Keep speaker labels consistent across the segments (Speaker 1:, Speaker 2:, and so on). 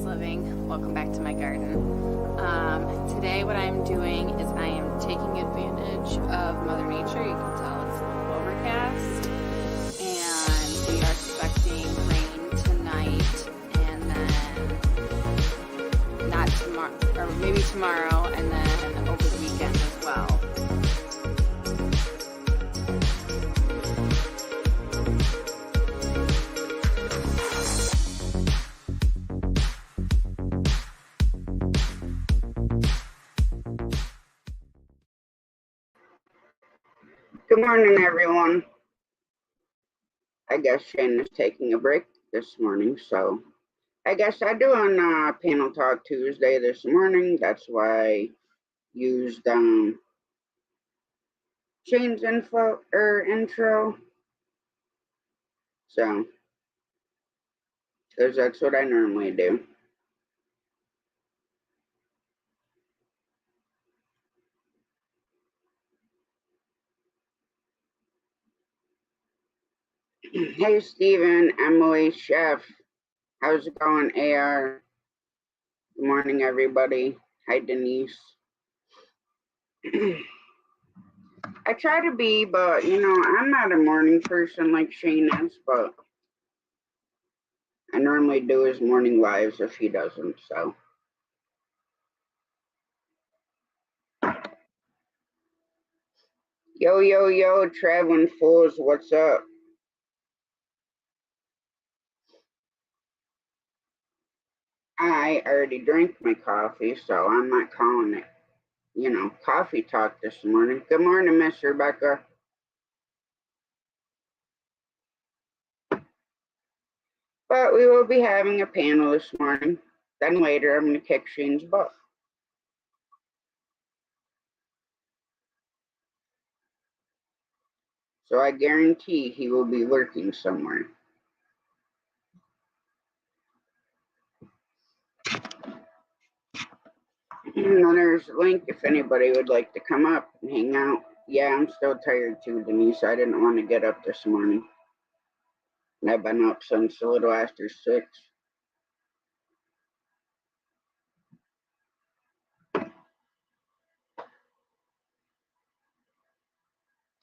Speaker 1: Living. Welcome back to my garden. Today what I'm doing is I am taking advantage of Mother Nature. You can tell it's a little overcast and we are expecting rain tonight and then not tomorrow, or maybe tomorrow, and then over the weekend as well.
Speaker 2: Good morning, everyone. I guess Shane is taking a break this morning, so I guess I do on Panel Talk Tuesday this morning. That's why I used Shane's intro. So, because that's what I normally do. Hey, Steven, Emily, Chef. How's it going, AR? Good morning, everybody. Hi, Denise. I try to be, but, I'm not a morning person like Shane is, but I normally do his morning lives if he doesn't, so. Yo, traveling fools, what's up? I already drank my coffee, so I'm not calling it, coffee talk this morning. Good morning, Miss Rebecca. But we will be having a panel this morning. Then later, I'm going to kick Shane's butt. So I guarantee he will be lurking somewhere. And then there's a link if anybody would like to come up and hang out. Yeah, I'm still tired too, Denise. I didn't want to get up this morning. And I've been up since a little after 6.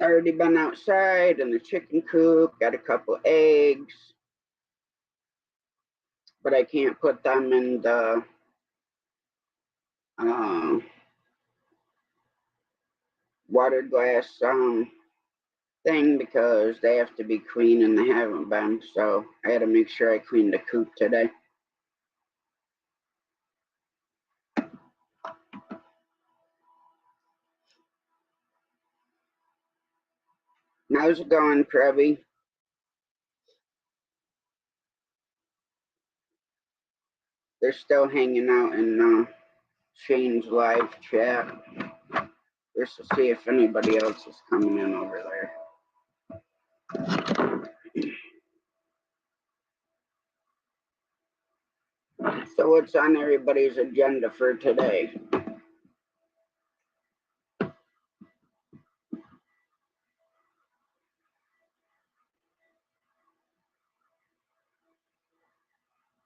Speaker 2: Already been outside in the chicken coop, got a couple eggs, but I can't put them in the water glass thing because they have to be clean and they haven't been, so I had to make sure I cleaned the coop today. How's it going, Krebby? They're still hanging out in Shane's live chat just to see if anybody else is coming in over there. So what's on everybody's agenda for today?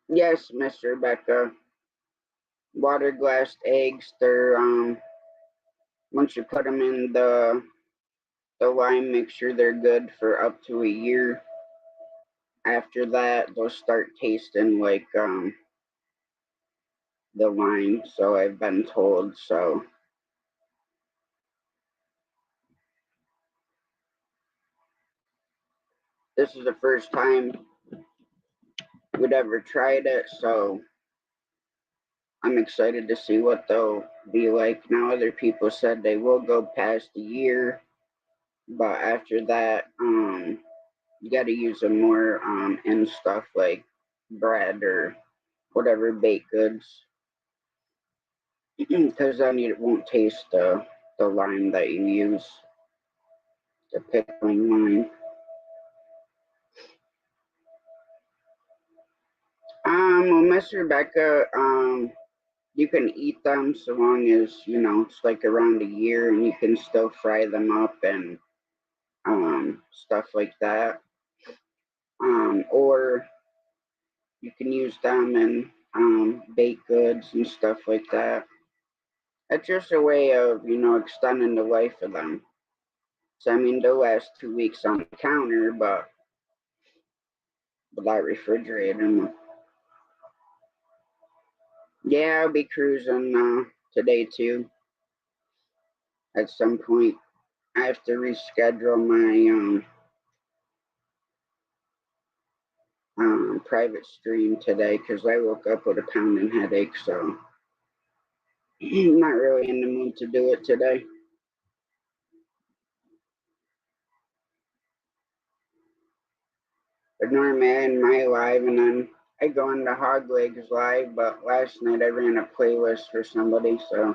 Speaker 2: Yes, Miss Rebecca. Water glassed eggs, they're once you put them in the lime mixture, they're good for up to a year. After that, they'll start tasting like the lime, so I've been told. So this is the first time we'd ever tried it, so I'm excited to see what they'll be like. Now, other people said they will go past a year, but after that, you got to use them more in stuff like bread or whatever baked goods, because then it won't taste the lime that you use, the pickling lime. Well, Miss Rebecca, you can eat them so long as, it's like around a year and you can still fry them up and stuff like that. Or you can use them in invalids and stuff like that. That's just a way of, extending the life of them. So, I mean, they'll last 2 weeks on the counter, but without refrigerating them. Yeah, I'll be cruising today too. At some point, I have to reschedule my private stream today because I woke up with a pounding headache, so I'm not really in the mood to do it today. But normally I end my live and then I go into Hog Legs live, but last night I ran a playlist for somebody, so.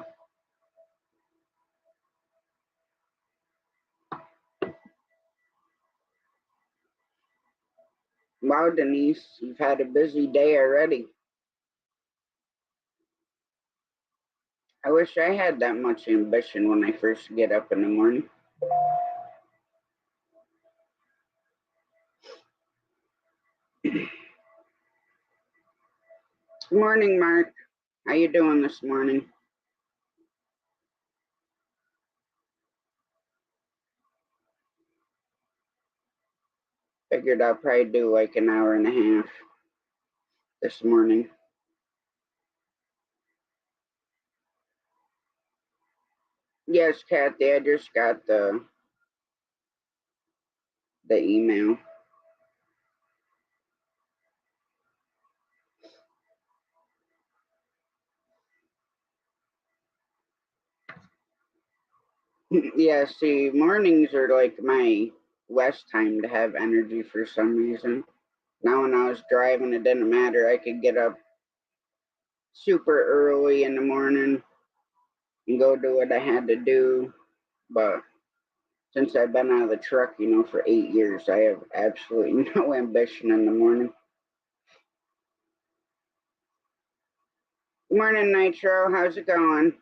Speaker 2: Wow, Denise, you've had a busy day already. I wish I had that much ambition when I first get up in the morning. Good morning, Mark. How you doing this morning? Figured I'll probably do like an hour and a half this morning. Yes, Kathy, I just got the email. Yeah, see, mornings are like my less time to have energy for some reason. Now when I was driving, it didn't matter. I could get up super early in the morning and go do what I had to do. But since I've been out of the truck, for 8 years, I have absolutely no ambition in the morning. Good morning, Nitro. How's it going?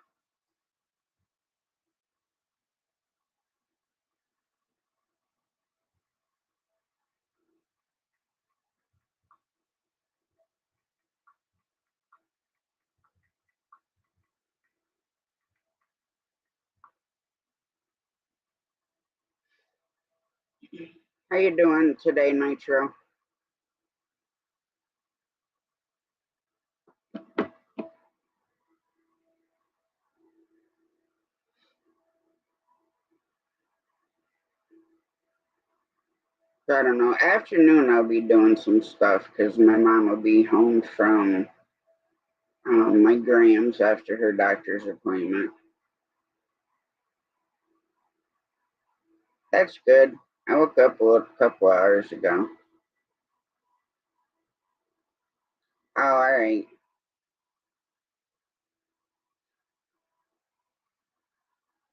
Speaker 2: How you doing today, Nitro? I don't know. Afternoon, I'll be doing some stuff because my mom will be home from my Grams after her doctor's appointment. That's good. I woke up a couple hours ago. Oh, all right.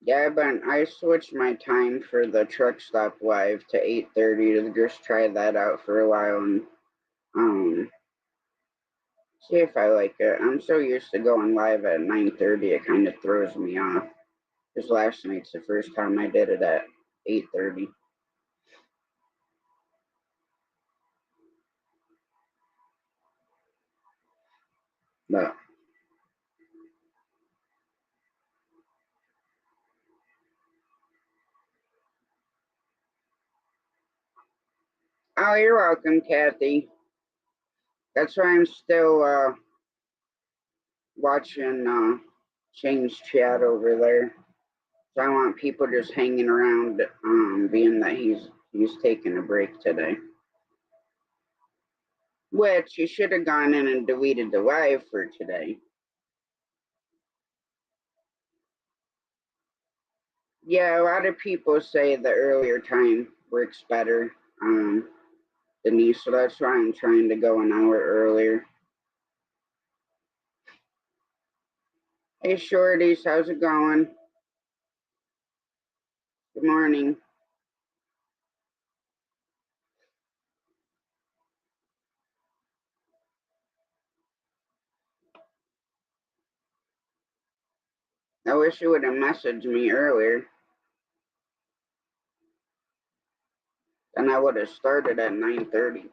Speaker 2: Yeah, but I switched my time for the truck stop live to 8:30 to just try that out for a while and um see if I like it. I'm so used to going live at 9:30, it kind of throws me off. Because last night's the first time I did it at 8:30. But oh, you're welcome, Kathy. That's why I'm still watching Shane's chat over there. So I want people just hanging around, being that he's taking a break today. Which he should have gone in and deleted the live for today. Yeah, a lot of people say the earlier time works better, Denise, so that's why I'm trying to go an hour earlier. Hey, shorties, how's it going? Good morning. I wish you would have messaged me earlier. Then I would have started at 9:30.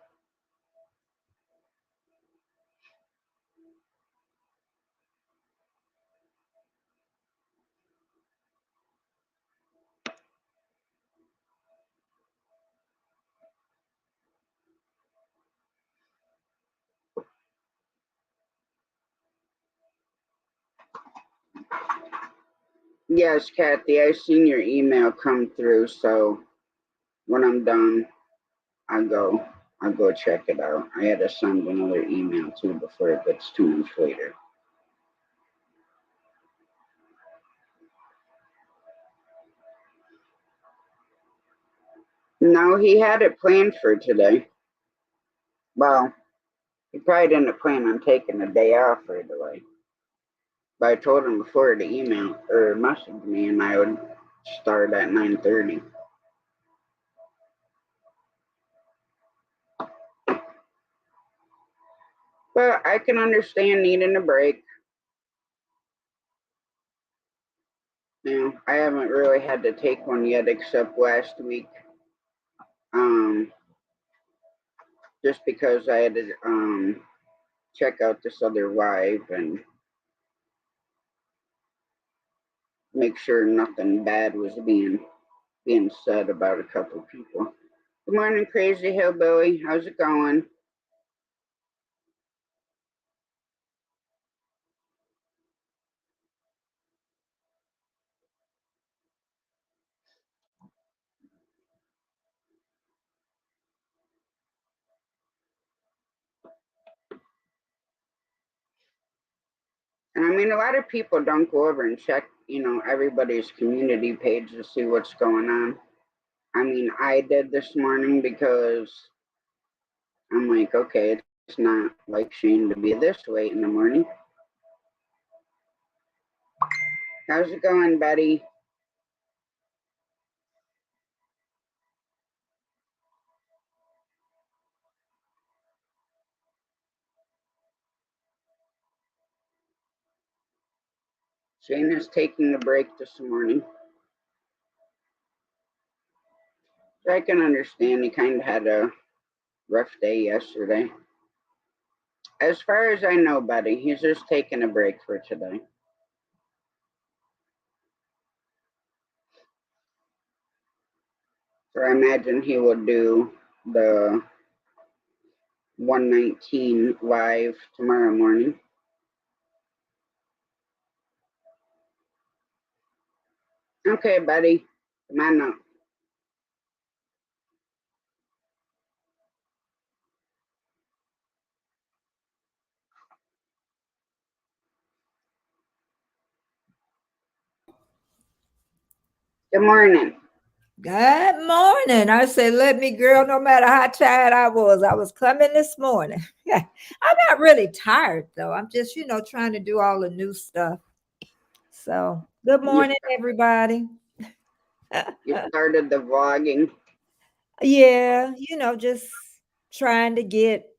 Speaker 2: Yes, Kathy, I seen your email come through, so when I'm done, I'll go check it out. I had to send another email too before it gets too much later. No, he had it planned for today. Well, he probably didn't plan on taking a day off right away. But I told him before to email or message me, and I would start at 9:30. But I can understand needing a break. I haven't really had to take one yet, except last week. Just because I had to check out this other wife and make sure nothing bad was being said about a couple people. Good morning, Crazy Hillbilly. How's it going? And I mean, a lot of people don't go over and check, everybody's community page to see what's going on. I mean, I did this morning because I'm like, okay, it's not like Shane to be this late in the morning. How's it going, Betty? Shane is taking a break this morning. I can understand he kind of had a rough day yesterday. As far as I know, Betty, he's just taking a break for today. So I imagine he will do the 119 live tomorrow morning. Okay, buddy, come on up. Good morning.
Speaker 3: Good morning. I said, let me, girl, no matter how tired I was coming this morning. I'm not really tired, though. I'm just, trying to do all the new stuff. So, good morning, everybody.
Speaker 2: You started the vlogging.
Speaker 3: Yeah, just trying to get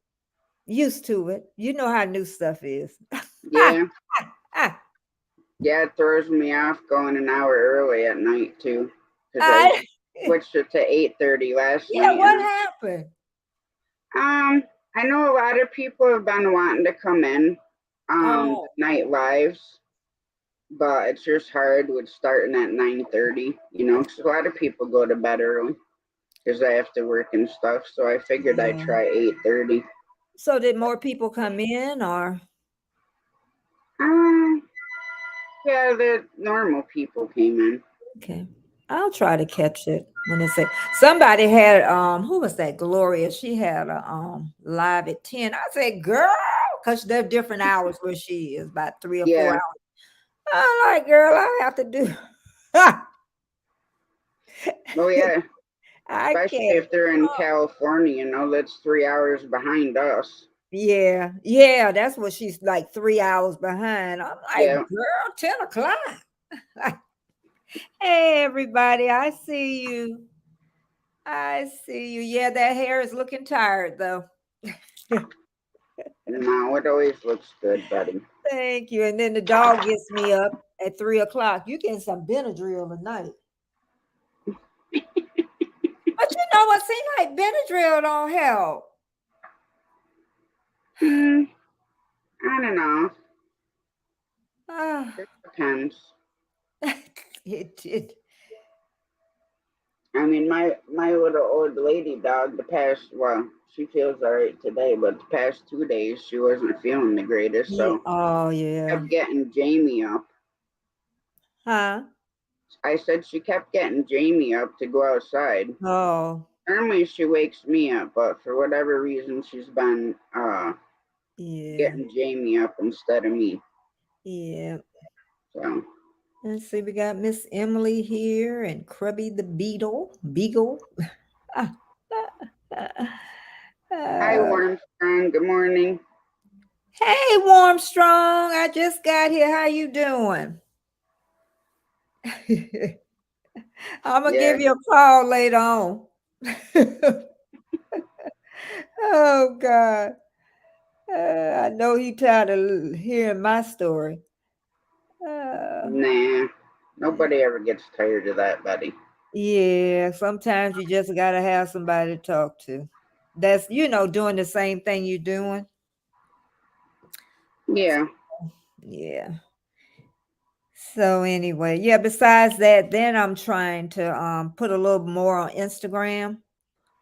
Speaker 3: used to it. You know how new stuff is.
Speaker 2: Yeah. Yeah, it throws me off going an hour early at night, too. Because I switched it to 8:30 last night.
Speaker 3: Yeah, what happened?
Speaker 2: I know a lot of people have been wanting to come in night lives, but it's just hard with starting at 9:30, because a lot of people go to bed early because I have to work and stuff. So I figured I'd try 8:30.
Speaker 3: So did more people come in, or?
Speaker 2: Yeah, the normal people came in.
Speaker 3: Okay. I'll try to catch it when it's somebody had who was that? Gloria. She had a live at 10. I said, girl, because they're different hours where she is, about 3 or 4 hours. I'm like, girl, I have to do.
Speaker 2: Oh yeah. Especially if they're in California, that's 3 hours behind us.
Speaker 3: Yeah, that's what she's like, 3 hours behind. I'm like, girl, 10 o'clock. Hey, everybody, I see you. Yeah, that hair is looking tired, though.
Speaker 2: No, it always looks good, buddy.
Speaker 3: Thank you. And then the dog gets me up at 3 o'clock. You getting some Benadryl tonight. But you know what? Seems like Benadryl don't help.
Speaker 2: I don't know. It depends.
Speaker 3: It did.
Speaker 2: I mean, my little old lady dog, she feels all right today, but the past 2 days she wasn't feeling the greatest. So
Speaker 3: oh yeah,
Speaker 2: kept getting Jamie up.
Speaker 3: Huh?
Speaker 2: I said she kept getting Jamie up to go outside.
Speaker 3: Oh,
Speaker 2: Normally she wakes me up, but for whatever reason she's been
Speaker 3: yeah,
Speaker 2: getting Jamie up instead of me.
Speaker 3: yeah.
Speaker 2: So
Speaker 3: Let's see, we got Miss Emily here and Krubby the Beagle.
Speaker 2: hi
Speaker 3: Uh,
Speaker 2: Warmstrong, good morning.
Speaker 3: hey, Warmstrong, I just got here. How you doing? I'm gonna
Speaker 2: Yeah,
Speaker 3: give you a call later on. Oh God, I know he tired of hearing my story. Uh,
Speaker 2: nah. Nobody ever gets tired of that, buddy.
Speaker 3: yeah, sometimes you just gotta have somebody to talk to. That's doing the same thing you're doing.
Speaker 2: Yeah,
Speaker 3: Yeah. So anyway, yeah, besides that, then I'm trying to put a little more on Instagram.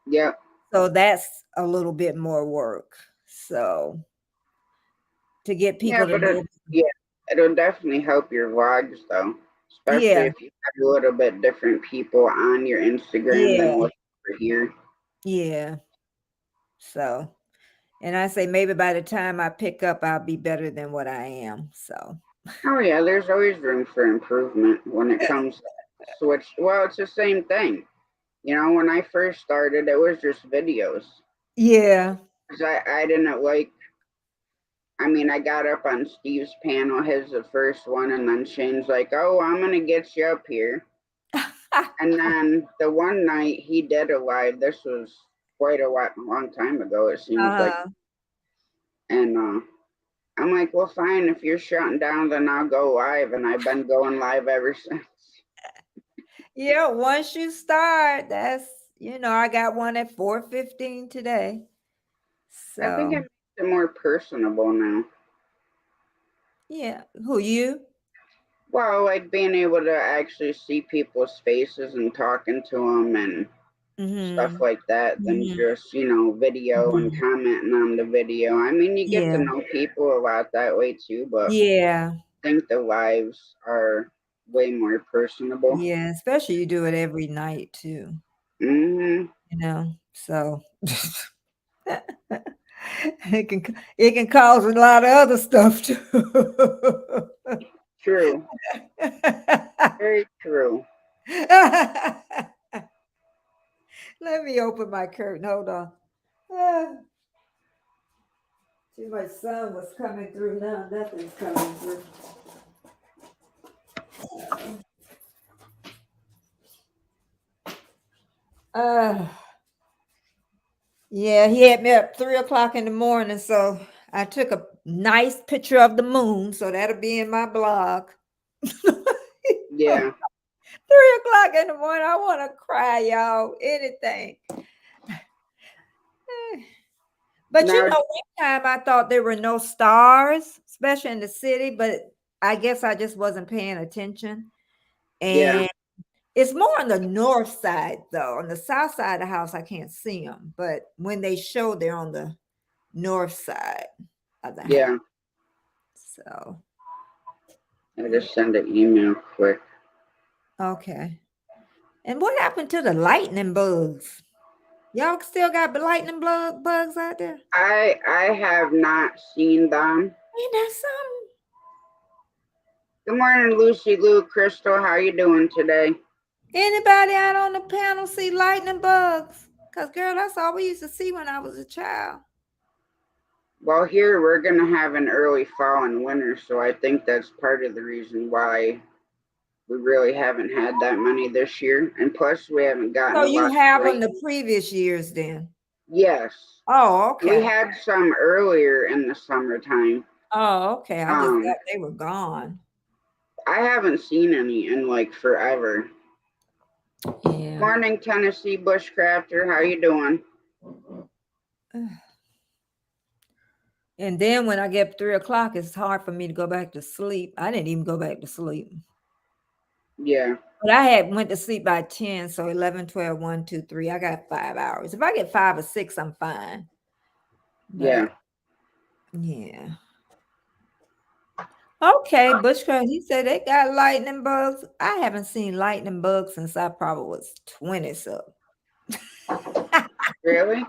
Speaker 2: yep.
Speaker 3: So that's a little bit more work. So to get
Speaker 2: Yeah,
Speaker 3: people to
Speaker 2: but
Speaker 3: know.
Speaker 2: yeah, it'll definitely help your vlogs though. Especially
Speaker 3: Yeah,
Speaker 2: if you have a little bit different people on your Instagram than
Speaker 3: yeah,
Speaker 2: what's over here.
Speaker 3: yeah. So and I say maybe by the time I pick up, I'll be better than what I am. So
Speaker 2: Oh yeah, there's always room for improvement when it comes to switch. Well, it's the same thing. You know, when I first started, it was just videos.
Speaker 3: yeah.
Speaker 2: 'Cause I didn't like, I mean, I got up on Steve's panel, his the first one, and then Shane's like, oh, I'm going to get you up here. And then the one night he did a live, this was quite long time ago, it seems like.
Speaker 3: Uh-huh.
Speaker 2: And I'm like, well, fine, if you're shutting down, then I'll go live. And I've been going live ever since.
Speaker 3: Yeah, once you start, I got one at 4:15 today.
Speaker 2: I think it
Speaker 3: So
Speaker 2: makes it more personable now.
Speaker 3: yeah. Who you?
Speaker 2: Well, like being able to actually see people's faces and talking to them and stuff
Speaker 3: Mm-hmm.
Speaker 2: like that than
Speaker 3: Mm-hmm.
Speaker 2: just, video and
Speaker 3: Mm-hmm.
Speaker 2: commenting on the video. I mean, you get to
Speaker 3: Yeah.
Speaker 2: know people a lot that way too, but
Speaker 3: Yeah.
Speaker 2: I think the lives are way more personable.
Speaker 3: Yeah. Especially you do it every night too,
Speaker 2: Hmm.
Speaker 3: So it can cause a lot of other stuff too.
Speaker 2: True. Very true.
Speaker 3: Let me open my curtain. Hold on. Ah, see, my sun was coming through. Now nothing's coming through. Uh, yeah, he had me up 3 o'clock in the morning, so I took a nice picture of the moon, so that'll be in my blog.
Speaker 2: Yeah.
Speaker 3: 3 o'clock in the morning, I want to cry, y'all. Anything. But
Speaker 2: Now,
Speaker 3: one time I thought there were no stars, especially in the city, but I guess I just wasn't paying attention.
Speaker 2: yeah.
Speaker 3: And it's more on the north side, though. On the south side of the house, I can't see them. But when they show, they're on the north side of the house.
Speaker 2: Yeah.
Speaker 3: So,
Speaker 2: I just send an email quick.
Speaker 3: okay. And what happened to the lightning bugs? Y'all still got the lightning bugs out there?
Speaker 2: I have not seen them.
Speaker 3: Ain't that something?
Speaker 2: Good morning, Lucy Lou, Crystal. How you doing today?
Speaker 3: Anybody out on the panel see lightning bugs? Because, girl, that's all we used to see when I was a child.
Speaker 2: Well, here we're gonna have an early fall and winter, so I think that's part of the reason why we really haven't had that many this year. And plus, we haven't gotten
Speaker 3: So
Speaker 2: a
Speaker 3: you
Speaker 2: lot of
Speaker 3: have them
Speaker 2: rain.
Speaker 3: the previous years then?
Speaker 2: Yes,
Speaker 3: Oh,
Speaker 2: we
Speaker 3: okay.
Speaker 2: had some earlier in the summertime.
Speaker 3: Oh, okay. I just thought they were gone.
Speaker 2: I haven't seen any in like forever.
Speaker 3: Yeah.
Speaker 2: Morning, Tennessee Bushcrafter. How you doing?
Speaker 3: And then when I get 3 o'clock, it's hard for me to go back to sleep. I didn't even go back to sleep.
Speaker 2: Yeah.
Speaker 3: But I had went to sleep by 10, so 11, 12, 1, 2, 3. I got 5 hours. If I get 5 or 6, I'm fine. But,
Speaker 2: Yeah.
Speaker 3: yeah. Okay, bushcraft. He said they got lightning bugs. I haven't seen lightning bugs since I probably was 20 so.
Speaker 2: Really?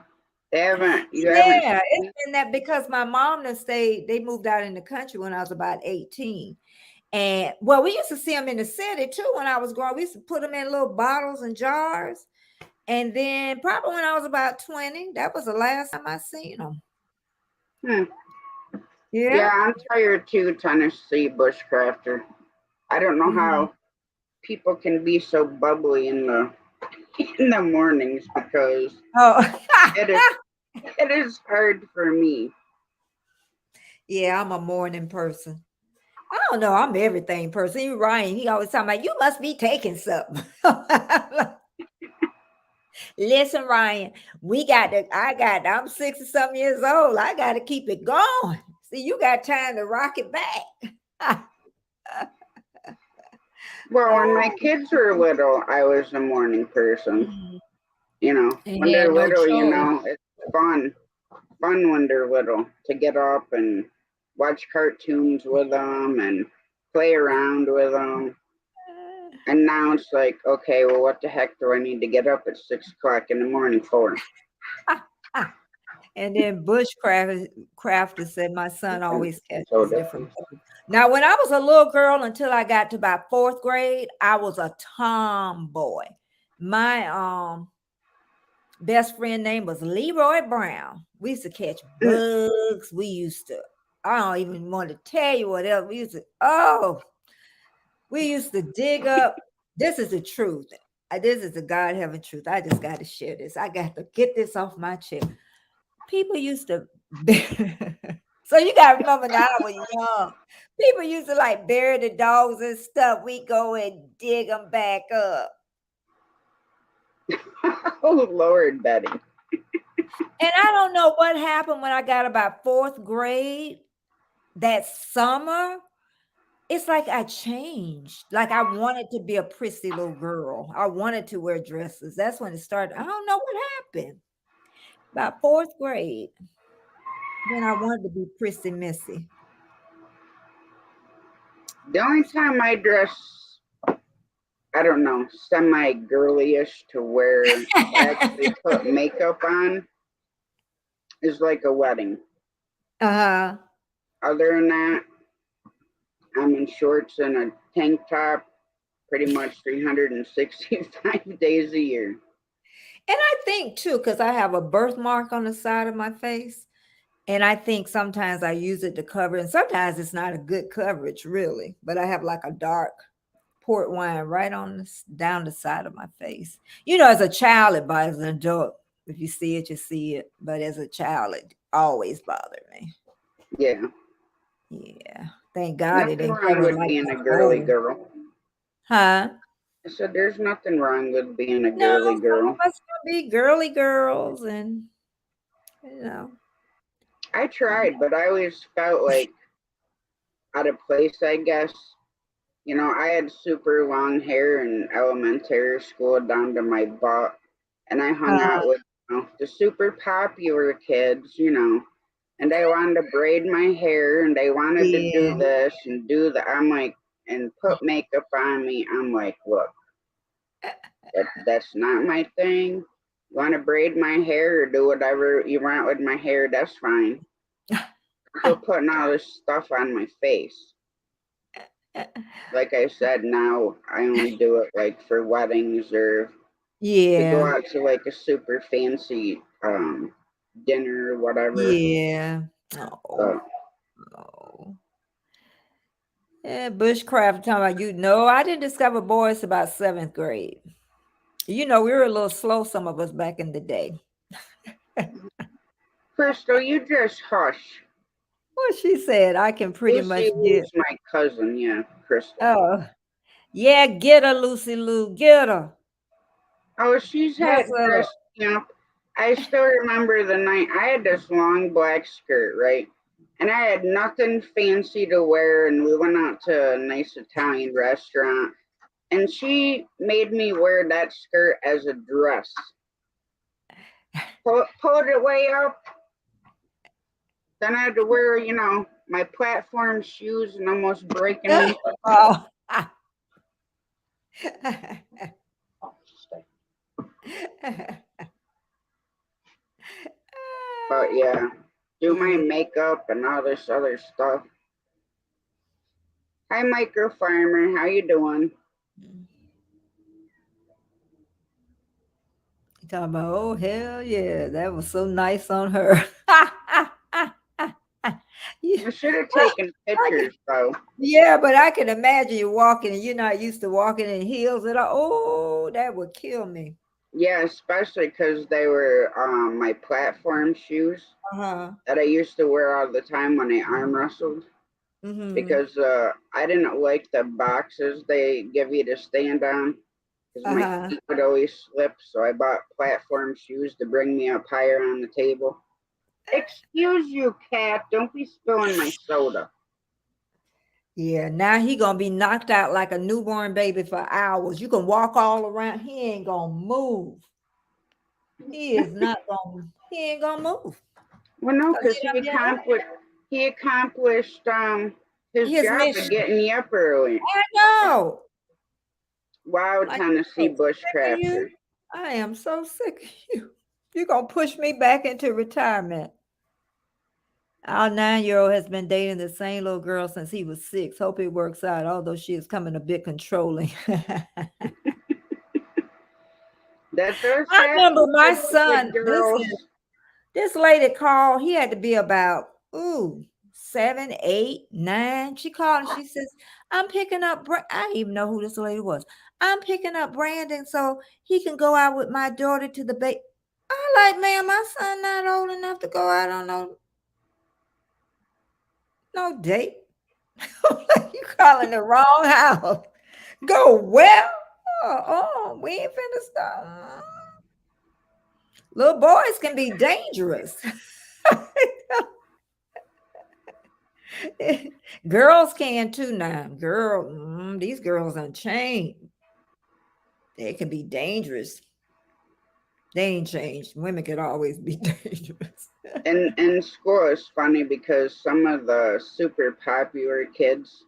Speaker 2: You haven't
Speaker 3: Yeah, it's
Speaker 2: seen
Speaker 3: been that because my mom done stayed, they moved out in the country when I was about 18. And well, we used to see them in the city too when I was growing. We used to put them in little bottles and jars. And then probably when I was about 20, that was the last time I seen them.
Speaker 2: Hmm.
Speaker 3: Yeah.
Speaker 2: Yeah, I'm tired too, Tennessee bushcrafter. I don't know
Speaker 3: Mhm.
Speaker 2: how people can be so bubbly in the in the mornings because
Speaker 3: Oh,
Speaker 2: it is it is hard for me.
Speaker 3: yeah, I'm a morning person. I don't know. I'm everything person. Even Ryan, he always talking about you must be taking something. Listen, Ryan, I'm 60 something years old. I got to keep it going. See, you got time to rock it back.
Speaker 2: Well, when my kids were little, I was a morning person.
Speaker 3: Mhm.
Speaker 2: You know,
Speaker 3: And
Speaker 2: when
Speaker 3: he
Speaker 2: they're
Speaker 3: had no
Speaker 2: little,
Speaker 3: choice.
Speaker 2: it's fun when they're little to get up and watch cartoons with them and play around with them. And now it's like, okay, well, what the heck do I need to get up at 6 o'clock in the morning for?
Speaker 3: And then Crafter said my son
Speaker 2: And
Speaker 3: always
Speaker 2: so
Speaker 3: catches different
Speaker 2: different.
Speaker 3: bugs. Now, when I was a little girl until I got to about fourth grade, I was a tomboy. My best friend name was Leroy Brown. We used to catch bugs. I don't even want to tell you what else. We used to dig up. This is the truth. This is the God heaven truth. I just got to share this. I got to get this off my chest. People used to so you gotta remember now I was young. People used to like bury the dogs and stuff. We go and dig them back up.
Speaker 2: Oh, Lord, Betty.
Speaker 3: And I don't know what happened when I got about fourth grade that summer. It's like I changed. Like I wanted to be a prissy little girl. I wanted to wear dresses. That's when it started. I don't know what happened. About fourth grade. Then I wanted to be prissy missy.
Speaker 2: The only time I dress, I don't know, semi girlyish to where I actually put makeup on is like a wedding.
Speaker 3: Uh-huh.
Speaker 2: Other than that, I'm in shorts and a tank top pretty much 365 days a year.
Speaker 3: And I think too, because I have a birthmark on the side of my face. And I think sometimes I use it to cover, and sometimes it's not a good coverage, really. But I have like a dark port wine right on down the side of my face. You know, as a child, it bothers an adult. If you see it, you see it. But as a child, it always bothered me.
Speaker 2: Yeah.
Speaker 3: Yeah. Thank God it
Speaker 2: Nothing
Speaker 3: didn't
Speaker 2: wrong
Speaker 3: cover
Speaker 2: with
Speaker 3: like
Speaker 2: being
Speaker 3: my
Speaker 2: a girly
Speaker 3: whole.
Speaker 2: girl.
Speaker 3: Huh?
Speaker 2: I said, there's nothing wrong with being a
Speaker 3: No,
Speaker 2: girly
Speaker 3: some
Speaker 2: girl.
Speaker 3: of us can be girly girls, and you know.
Speaker 2: I tried, but I always felt like out of place, I guess. You know, I had super long hair in elementary school down to my butt, and I hung
Speaker 3: Uh,
Speaker 2: out with the super popular kids, and they wanted to braid my hair and they wanted to do
Speaker 3: yeah.
Speaker 2: this and do that. I'm like, and put makeup on me. I'm like, look, that's not my thing. You want to braid my hair or do whatever you want with my hair? That's fine. Still putting all this stuff on my face. Like I said, now I only do it like for weddings or to go
Speaker 3: Yeah.
Speaker 2: out to like a super fancy dinner or whatever.
Speaker 3: Yeah. Oh,
Speaker 2: But
Speaker 3: oh. Yeah, bushcraft talking about you. No, I didn't discover boys about seventh grade. You know, we were a little slow, some of us back in the day.
Speaker 2: Crystal, you just hush.
Speaker 3: What she said, I can pretty
Speaker 2: Lucy
Speaker 3: much
Speaker 2: Lou's
Speaker 3: get.
Speaker 2: my cousin, yeah, Crystal.
Speaker 3: Oh, yeah, get her, Lucy Lou, get her.
Speaker 2: Oh, she's
Speaker 3: That's
Speaker 2: had breast camp. I still remember the night I had this long black skirt, right? And I had nothing fancy to wear, and we went out to a nice Italian restaurant, and she made me wear that skirt as a dress. Pulled it way up, then I had to wear, my platform shoes and almost breaking them.
Speaker 3: Oh.
Speaker 2: But yeah, do my makeup and all this other stuff. Hi, Micro Farmer. How you doing?
Speaker 3: Talking about, oh hell yeah, that was so nice on her. Yeah,
Speaker 2: I should have taken pictures though.
Speaker 3: yeah, but I can imagine you walking and you're not used to walking in heels at all. Oh, that would kill me.
Speaker 2: Yeah, especially because they were my platform shoes
Speaker 3: Uh-huh.
Speaker 2: that I used to wear all the time when I arm wrestled.
Speaker 3: Mm-hmm.
Speaker 2: Because I didn't like the boxes they give you to stand on because my
Speaker 3: Uh-huh.
Speaker 2: feet would always slip. So I bought platform shoes to bring me up higher on the table. Excuse you, cat. Don't be spilling my soda.
Speaker 3: Yeah, now he gonna be knocked out like a newborn baby for hours. You can walk all around. He ain't gonna move. He is not gonna. He ain't gonna move.
Speaker 2: Well, no,
Speaker 3: 'Cause
Speaker 2: because he accomplished his
Speaker 3: his
Speaker 2: job of
Speaker 3: mission.
Speaker 2: getting me up early.
Speaker 3: I know.
Speaker 2: Wow,
Speaker 3: Like,
Speaker 2: Tennessee
Speaker 3: I'm so sick of
Speaker 2: bushcrafter.
Speaker 3: you. I am so sick of you. You're gonna push me back into retirement. Our 9-year-old has been dating the same little girl since he was 6. Hope it works out, although she is coming a bit controlling.
Speaker 2: That does
Speaker 3: I
Speaker 2: happen
Speaker 3: remember my
Speaker 2: with
Speaker 3: son.
Speaker 2: girls.
Speaker 3: This lady called. He had to be about 7, 8, 9. She called and she says, "I'm picking up." I didn't even know who this lady was. "I'm picking up Brandon so he can go out with my daughter to the bay." I'm like, "Ma'am, my son not old enough to go out on no date." You calling the wrong house. Go well. We ain't finna stop. Little boys can be dangerous. Girls can too now. These girls unchained. They can be dangerous. They ain't changed. Women could always be dangerous.
Speaker 2: In school, it's funny because some of the super popular kids,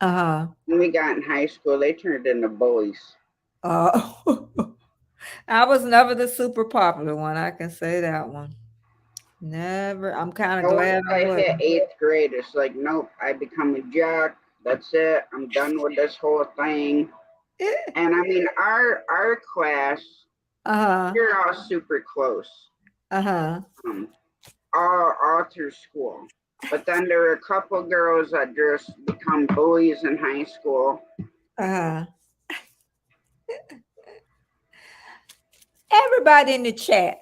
Speaker 3: Uh-huh.
Speaker 2: when we got in high school, they turned into bullies.
Speaker 3: Uh, I was never the super popular one. I can say that one. Never. I'm kind of
Speaker 2: But once
Speaker 3: glad I
Speaker 2: I hit
Speaker 3: wasn't.
Speaker 2: 8th grade, it's like, nope, I become a jock. That's it. I'm done with this whole thing. And I mean, our class,
Speaker 3: Uh-huh.
Speaker 2: we're all super close,
Speaker 3: Uh-huh.
Speaker 2: um, all through school. But then there were a couple girls that just become bullies in high school.
Speaker 3: Uh-huh. Everybody in the chat,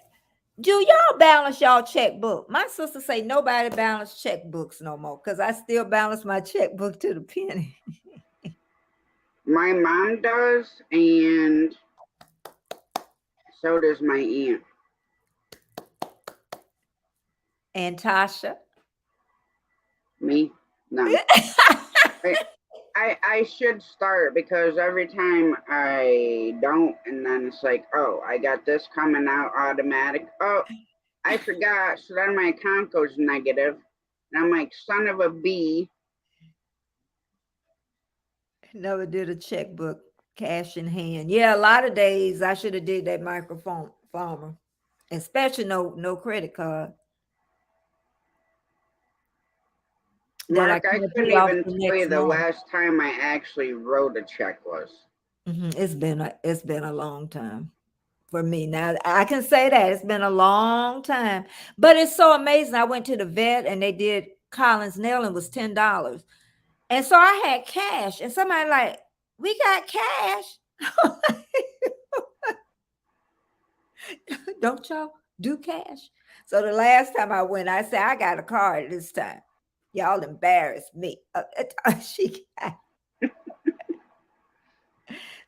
Speaker 3: do y'all balance y'all checkbook? My sister say nobody balance checkbooks no more because I still balance my checkbook to the penny.
Speaker 2: My mom does, and so does my aunt.
Speaker 3: And Tasha.
Speaker 2: Me? No. I should start because every time I don't, and then it's like, oh, I got this coming out automatic. Oh, I forgot. So then my account goes negative. And I'm like, son of a bee.
Speaker 3: Never did a checkbook, cash in hand. Yeah, a lot of days I should have did that microphone farmer, especially no credit card.
Speaker 2: Mark, I
Speaker 3: can't
Speaker 2: couldn't
Speaker 3: pay off
Speaker 2: even
Speaker 3: the
Speaker 2: tell you
Speaker 3: next
Speaker 2: the
Speaker 3: month.
Speaker 2: last time I actually wrote a check was.
Speaker 3: It's been a long time for me. Now I can say that it's been a long time, but it's so amazing. I went to the vet and they did Collins nail and was $10. And so I had cash, and somebody like, "We got cash." Don't y'all do cash? So the last time I went, I said, "I got a card this time." Y'all embarrassed me. She got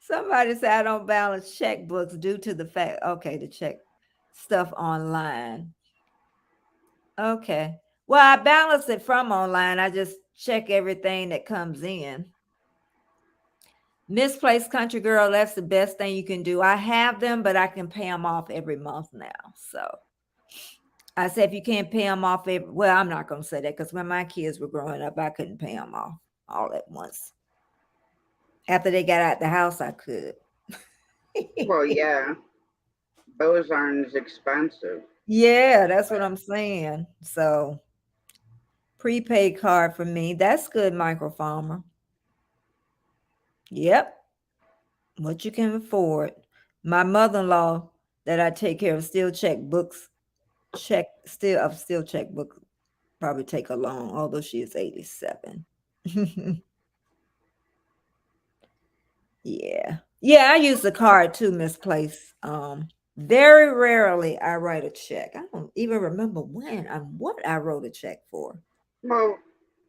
Speaker 3: somebody said I don't balance checkbooks due to the fact, okay, to check stuff online. Okay. Well, I balance it from online. I just check everything that comes in. Misplaced country girl, that's the best thing you can do. I have them, but I can pay them off every month now. So I said, if you can't pay them off, well, I'm not going to say that because when my kids were growing up, I couldn't pay them off all at once. After they got out the house, I could.
Speaker 2: Well, yeah, those aren't as expensive.
Speaker 3: Yeah, that's what I'm saying. So, prepaid card for me. That's good, Micro Farmer. Yep. What you can afford. My mother-in-law that I take care of still checkbooks. Still checkbook probably take her long, although she is 87. Yeah. Yeah, I use the card too, misplaced. Very rarely I write a check. I don't even remember when and what I wrote a check for.
Speaker 2: Well,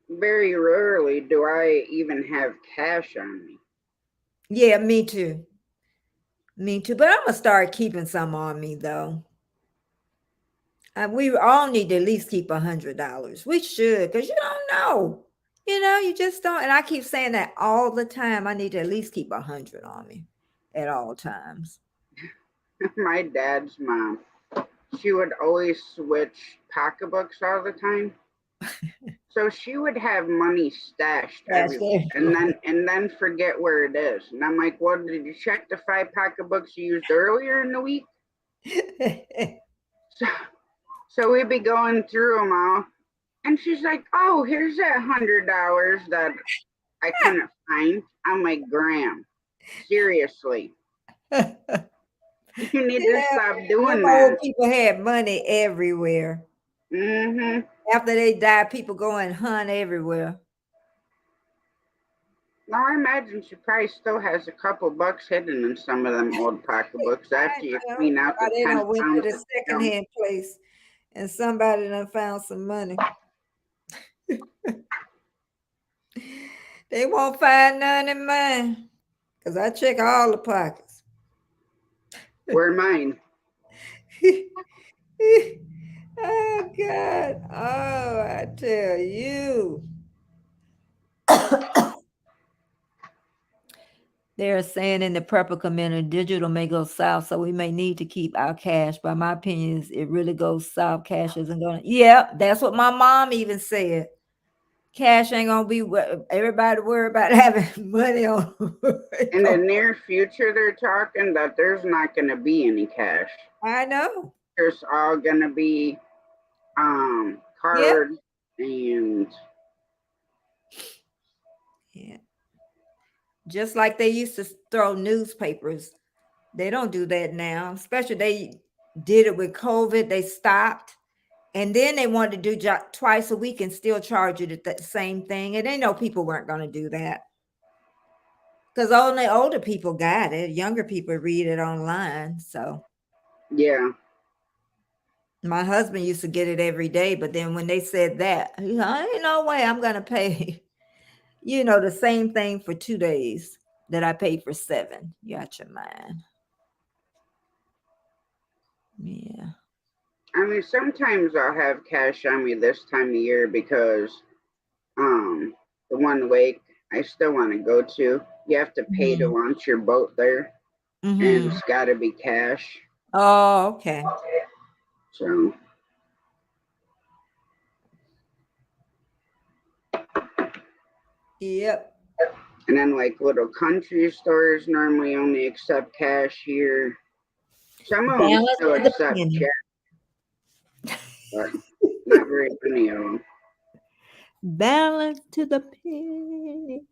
Speaker 2: very rarely do I even have cash on me.
Speaker 3: Yeah, me too. Me too. But I'm gonna start keeping some on me though. We all need to at least keep $100. We should, because you don't know. You just don't. And I keep saying that all the time. I need to at least keep 100 on me at all times.
Speaker 2: My dad's mom, she would always switch pocketbooks all the time. So she would have money stashed everywhere and then forget where it is. And I'm like, well, did you check the 5 pocketbooks you used earlier in the week? So we'd be going through them all. And she's like, oh, here's that $100 that I couldn't find. I'm like, Graham, seriously. You need to stop doing that.
Speaker 3: Old people had money everywhere.
Speaker 2: Mm-hmm.
Speaker 3: After they died, people go and hunt everywhere.
Speaker 2: Now I imagine she probably still has a couple bucks hidden in some of them old pocketbooks after you clean out the 10
Speaker 3: pounds. Went to the
Speaker 2: of
Speaker 3: secondhand place and somebody done found some money. They won't find none in mine because I check all the pockets.
Speaker 2: Where mine?
Speaker 3: Oh God! Oh, I tell you. They're saying in the prepper community, digital may go south, so we may need to keep our cash. But my opinion is it really goes south. Cash isn't going to. Yeah, that's what my mom even said. Cash ain't going to be what everybody worry about having money on.
Speaker 2: In the near future, they're talking that there's not going to be any cash.
Speaker 3: I know.
Speaker 2: There's all going to be cards and.
Speaker 3: Yeah. Just like they used to throw newspapers. They don't do that now. Especially they did it with COVID. They stopped. And then they wanted to do twice a week and still charge you the same thing. And they know people weren't going to do that. Because only older people got it. Younger people read it online. So.
Speaker 2: Yeah.
Speaker 3: My husband used to get it every day. But then when they said that, ain't no way I'm going to pay, the same thing for 2 days that I paid for 7. You got your mind. Yeah.
Speaker 2: I mean, sometimes I'll have cash on me this time of year because the one lake I still want to go to, you have to pay to launch your boat there. And it's got to be cash.
Speaker 3: Oh, okay.
Speaker 2: So.
Speaker 3: Yep.
Speaker 2: And then like little country stores normally only accept cash here. Some of them still accept check. But not very many of them.
Speaker 3: Balance to the penny.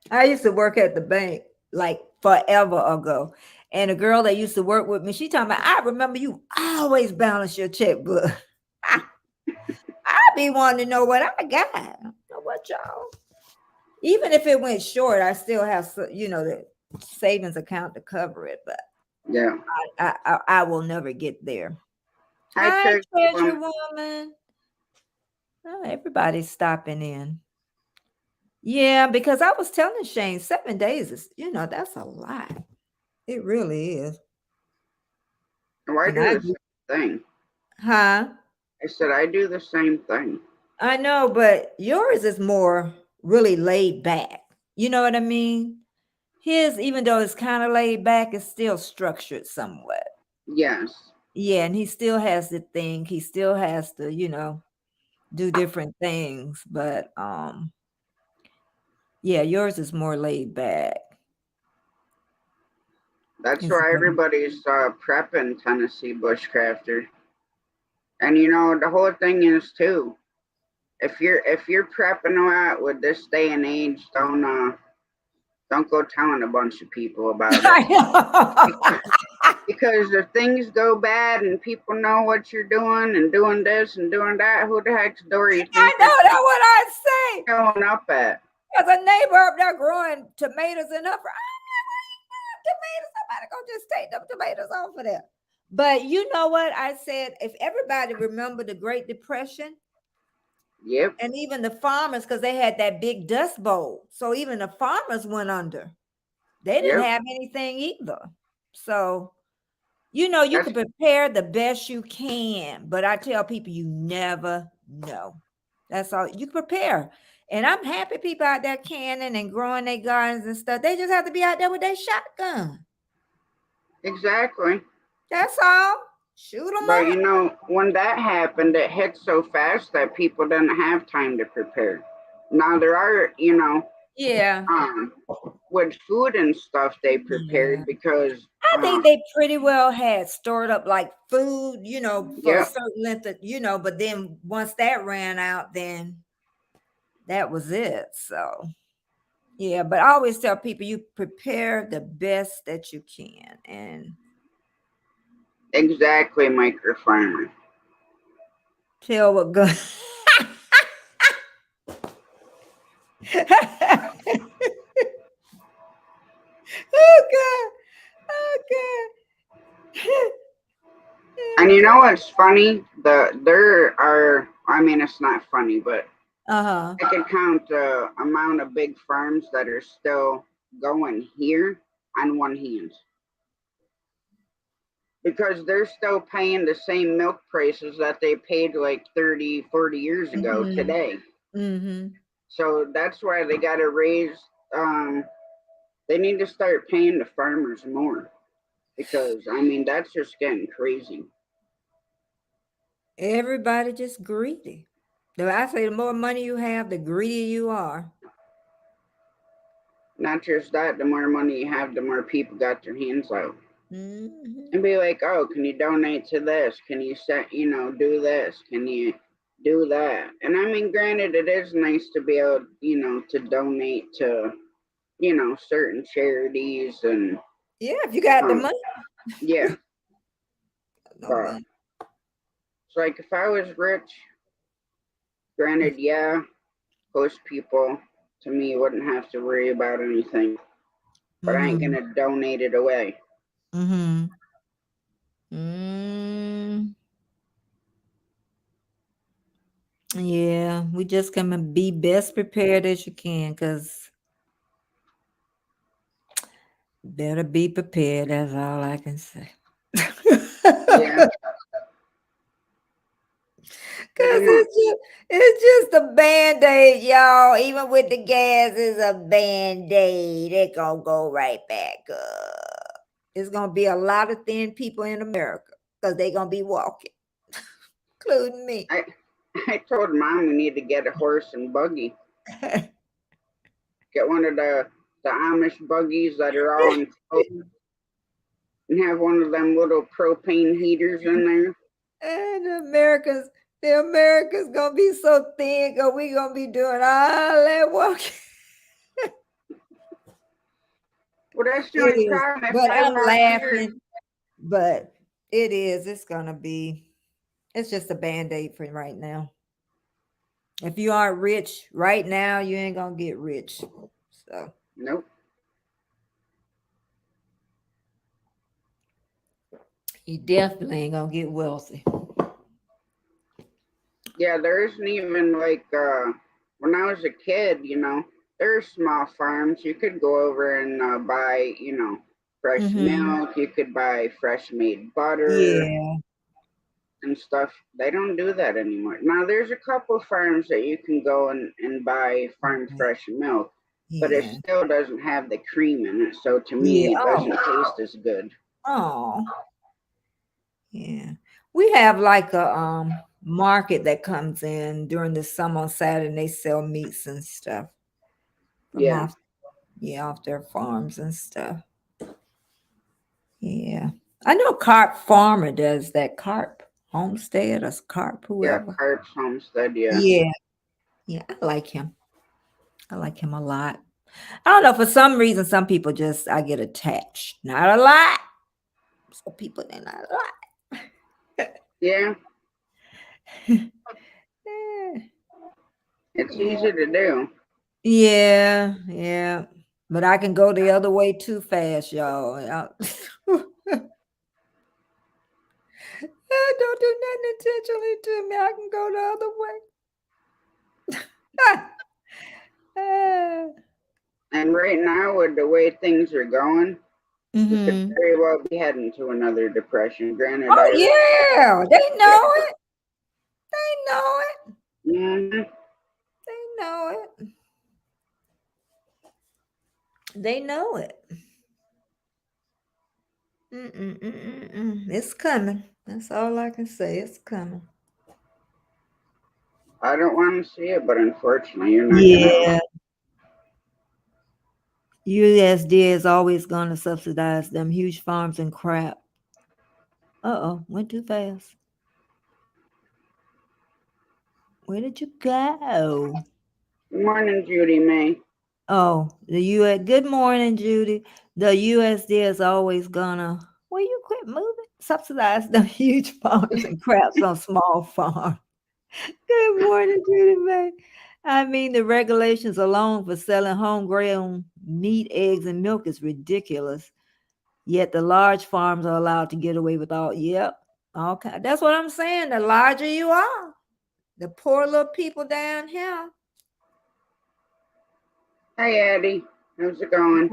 Speaker 3: I used to work at the bank like forever ago. And a girl that used to work with me, she told me, I remember you always balance your checkbook. I be wanting to know what I got. I don't know what y'all. Even if it went short, I still have, the savings account to cover it. But
Speaker 2: yeah,
Speaker 3: I will never get there.
Speaker 2: Hi,
Speaker 3: treasure woman. Oh, everybody's stopping in. Yeah, because I was telling Shane 7 days is, that's a lot. It really is.
Speaker 2: Why do the same thing?
Speaker 3: Huh?
Speaker 2: I said I do the same thing.
Speaker 3: I know, but yours is more really laid back. You know what I mean? His, even though it's kind of laid back, is still structured somewhat.
Speaker 2: Yes.
Speaker 3: Yeah, and he still has to think. He still has to, do different things. But yeah, yours is more laid back.
Speaker 2: That's
Speaker 3: It's
Speaker 2: why
Speaker 3: better.
Speaker 2: everybody's prepping Tennessee Bushcrafter. And you know, the whole thing is too, if you're prepping a lot with this day and age, don't go telling a bunch of people about it. Because if things go bad and people know what you're doing and doing this and doing that, who the heck's door you
Speaker 3: I
Speaker 2: think
Speaker 3: know that's what I say.
Speaker 2: you're showing up at?
Speaker 3: There's a neighbor up there growing tomatoes in her. Tomatoes. Somebody go just take them tomatoes off of there. But you know what I said? If everybody remember the Great Depression,
Speaker 2: Yep.
Speaker 3: and even the farmers, because they had that big dust bowl, so even the farmers went under. They didn't
Speaker 2: Yep.
Speaker 3: have anything either. So you can prepare the best you can, but I tell people you never know. That's all you prepare. And I'm happy people out there canning and growing their gardens and stuff. They just have to be out there with their shotgun.
Speaker 2: Exactly.
Speaker 3: That's all. Shoot them
Speaker 2: But
Speaker 3: up.
Speaker 2: you know, when that happened, it hit so fast that people didn't have time to prepare. Now there are,
Speaker 3: Yeah.
Speaker 2: with food and stuff they prepared because
Speaker 3: I think they pretty well had stored up like food, for a
Speaker 2: Yep.
Speaker 3: certain length of, but then once that ran out, then that was it. So yeah, but I always tell people you prepare the best that you can. And
Speaker 2: exactly, microfarmer.
Speaker 3: tell what good. Oh God. Oh God.
Speaker 2: And you know what's funny? There are, I mean, it's not funny, but
Speaker 3: Uh-huh.
Speaker 2: I can count the amount of big farms that are still going here on one hand. Because they're still paying the same milk prices that they paid like 30, 40 years ago today.
Speaker 3: Mm-hmm.
Speaker 2: So that's why they got to raise, they need to start paying the farmers more. Because, I mean, that's just getting crazy.
Speaker 3: Everybody just greedy. I say the more money you have, the greedier you are.
Speaker 2: Not just that, the more money you have, the more people got their hands out.
Speaker 3: Mm-hmm.
Speaker 2: And be like, oh, can you donate to this? Can you do this? Can you do that? And I mean, granted, it is nice to be able, to donate to, certain charities and.
Speaker 3: Yeah, if you got the money.
Speaker 2: Yeah.
Speaker 3: No
Speaker 2: But
Speaker 3: money.
Speaker 2: it's like if I was rich, granted, yeah, most people to me wouldn't have to worry about anything. But I ain't gonna donate it away.
Speaker 3: Mm-hmm. Yeah, we just gonna be best prepared as you can, because better be prepared. That's all I can say.
Speaker 2: Yeah.
Speaker 3: Cause it's just a band-aid, y'all. Even with the gas, it's a band-aid. It gonna go right back up. It's gonna be a lot of thin people in America because they gonna be walking, including me.
Speaker 2: I told Mom we need to get a horse and buggy. Get one of the Amish buggies that are all enclosed and have one of them little propane heaters in there.
Speaker 3: And the Americans gonna be so thin because we gonna be doing all that walking.
Speaker 2: Well, that's the only problem.
Speaker 3: But I'm laughing. But it is. It's gonna be. It's just a band-aid for right now. If you aren't rich right now, you ain't gonna get rich. So
Speaker 2: nope.
Speaker 3: You definitely ain't gonna get wealthy.
Speaker 2: Yeah, there isn't even like when I was a kid, there are small farms. You could go over and buy, fresh milk. You could buy fresh made butter.
Speaker 3: Yeah.
Speaker 2: And stuff. They don't do that anymore. Now there's a couple farms that you can go and buy farm fresh milk, but it still doesn't have the cream in it. So to me, it doesn't taste as good.
Speaker 3: Oh. Yeah. We have like a market that comes in during the summer on Saturday and they sell meats and stuff from
Speaker 2: Yeah,
Speaker 3: off off their farms and stuff. Yeah. I know Carp Farmer does that. Carp Homestead or Carp
Speaker 2: yeah,
Speaker 3: whoever.
Speaker 2: Carp's Homestead, yeah.
Speaker 3: Yeah. Yeah. I like him. I like him a lot. I don't know. For some reason, some people just I get attached. Not a lot. So people they're not a lot.
Speaker 2: Yeah,
Speaker 3: Yeah.
Speaker 2: it's
Speaker 3: Yeah.
Speaker 2: easy to do.
Speaker 3: Yeah, yeah. But I can go the other way too fast, y'all. Don't do nothing intentionally to me. I can go the other way.
Speaker 2: And right now, with the way things are going, we could
Speaker 3: Mhm.
Speaker 2: very well be heading to another depression. Granted,
Speaker 3: Oh
Speaker 2: I
Speaker 3: yeah, they know it. They know it.
Speaker 2: Mhm.
Speaker 3: They know it. They know it. It's coming. That's all I can say. It's coming.
Speaker 2: I don't want to see it, but unfortunately, you're not gonna.
Speaker 3: Yeah. USDA is always going to subsidize them huge farms and crap. Uh-oh, went too fast. Where did you go?
Speaker 2: Good morning, Judy May.
Speaker 3: Oh, the US. Good morning, Judy. The USDA is always gonna. Will you quit moving? Subsidize them huge farms and craps on small farms. Good morning, Judy May. I mean, the regulations alone for selling homegrown meat, eggs, and milk is ridiculous. Yet the large farms are allowed to get away with all. Yep. Okay. That's what I'm saying. The larger you are, the poor little people down here.
Speaker 2: Hi, Addie. How's it going?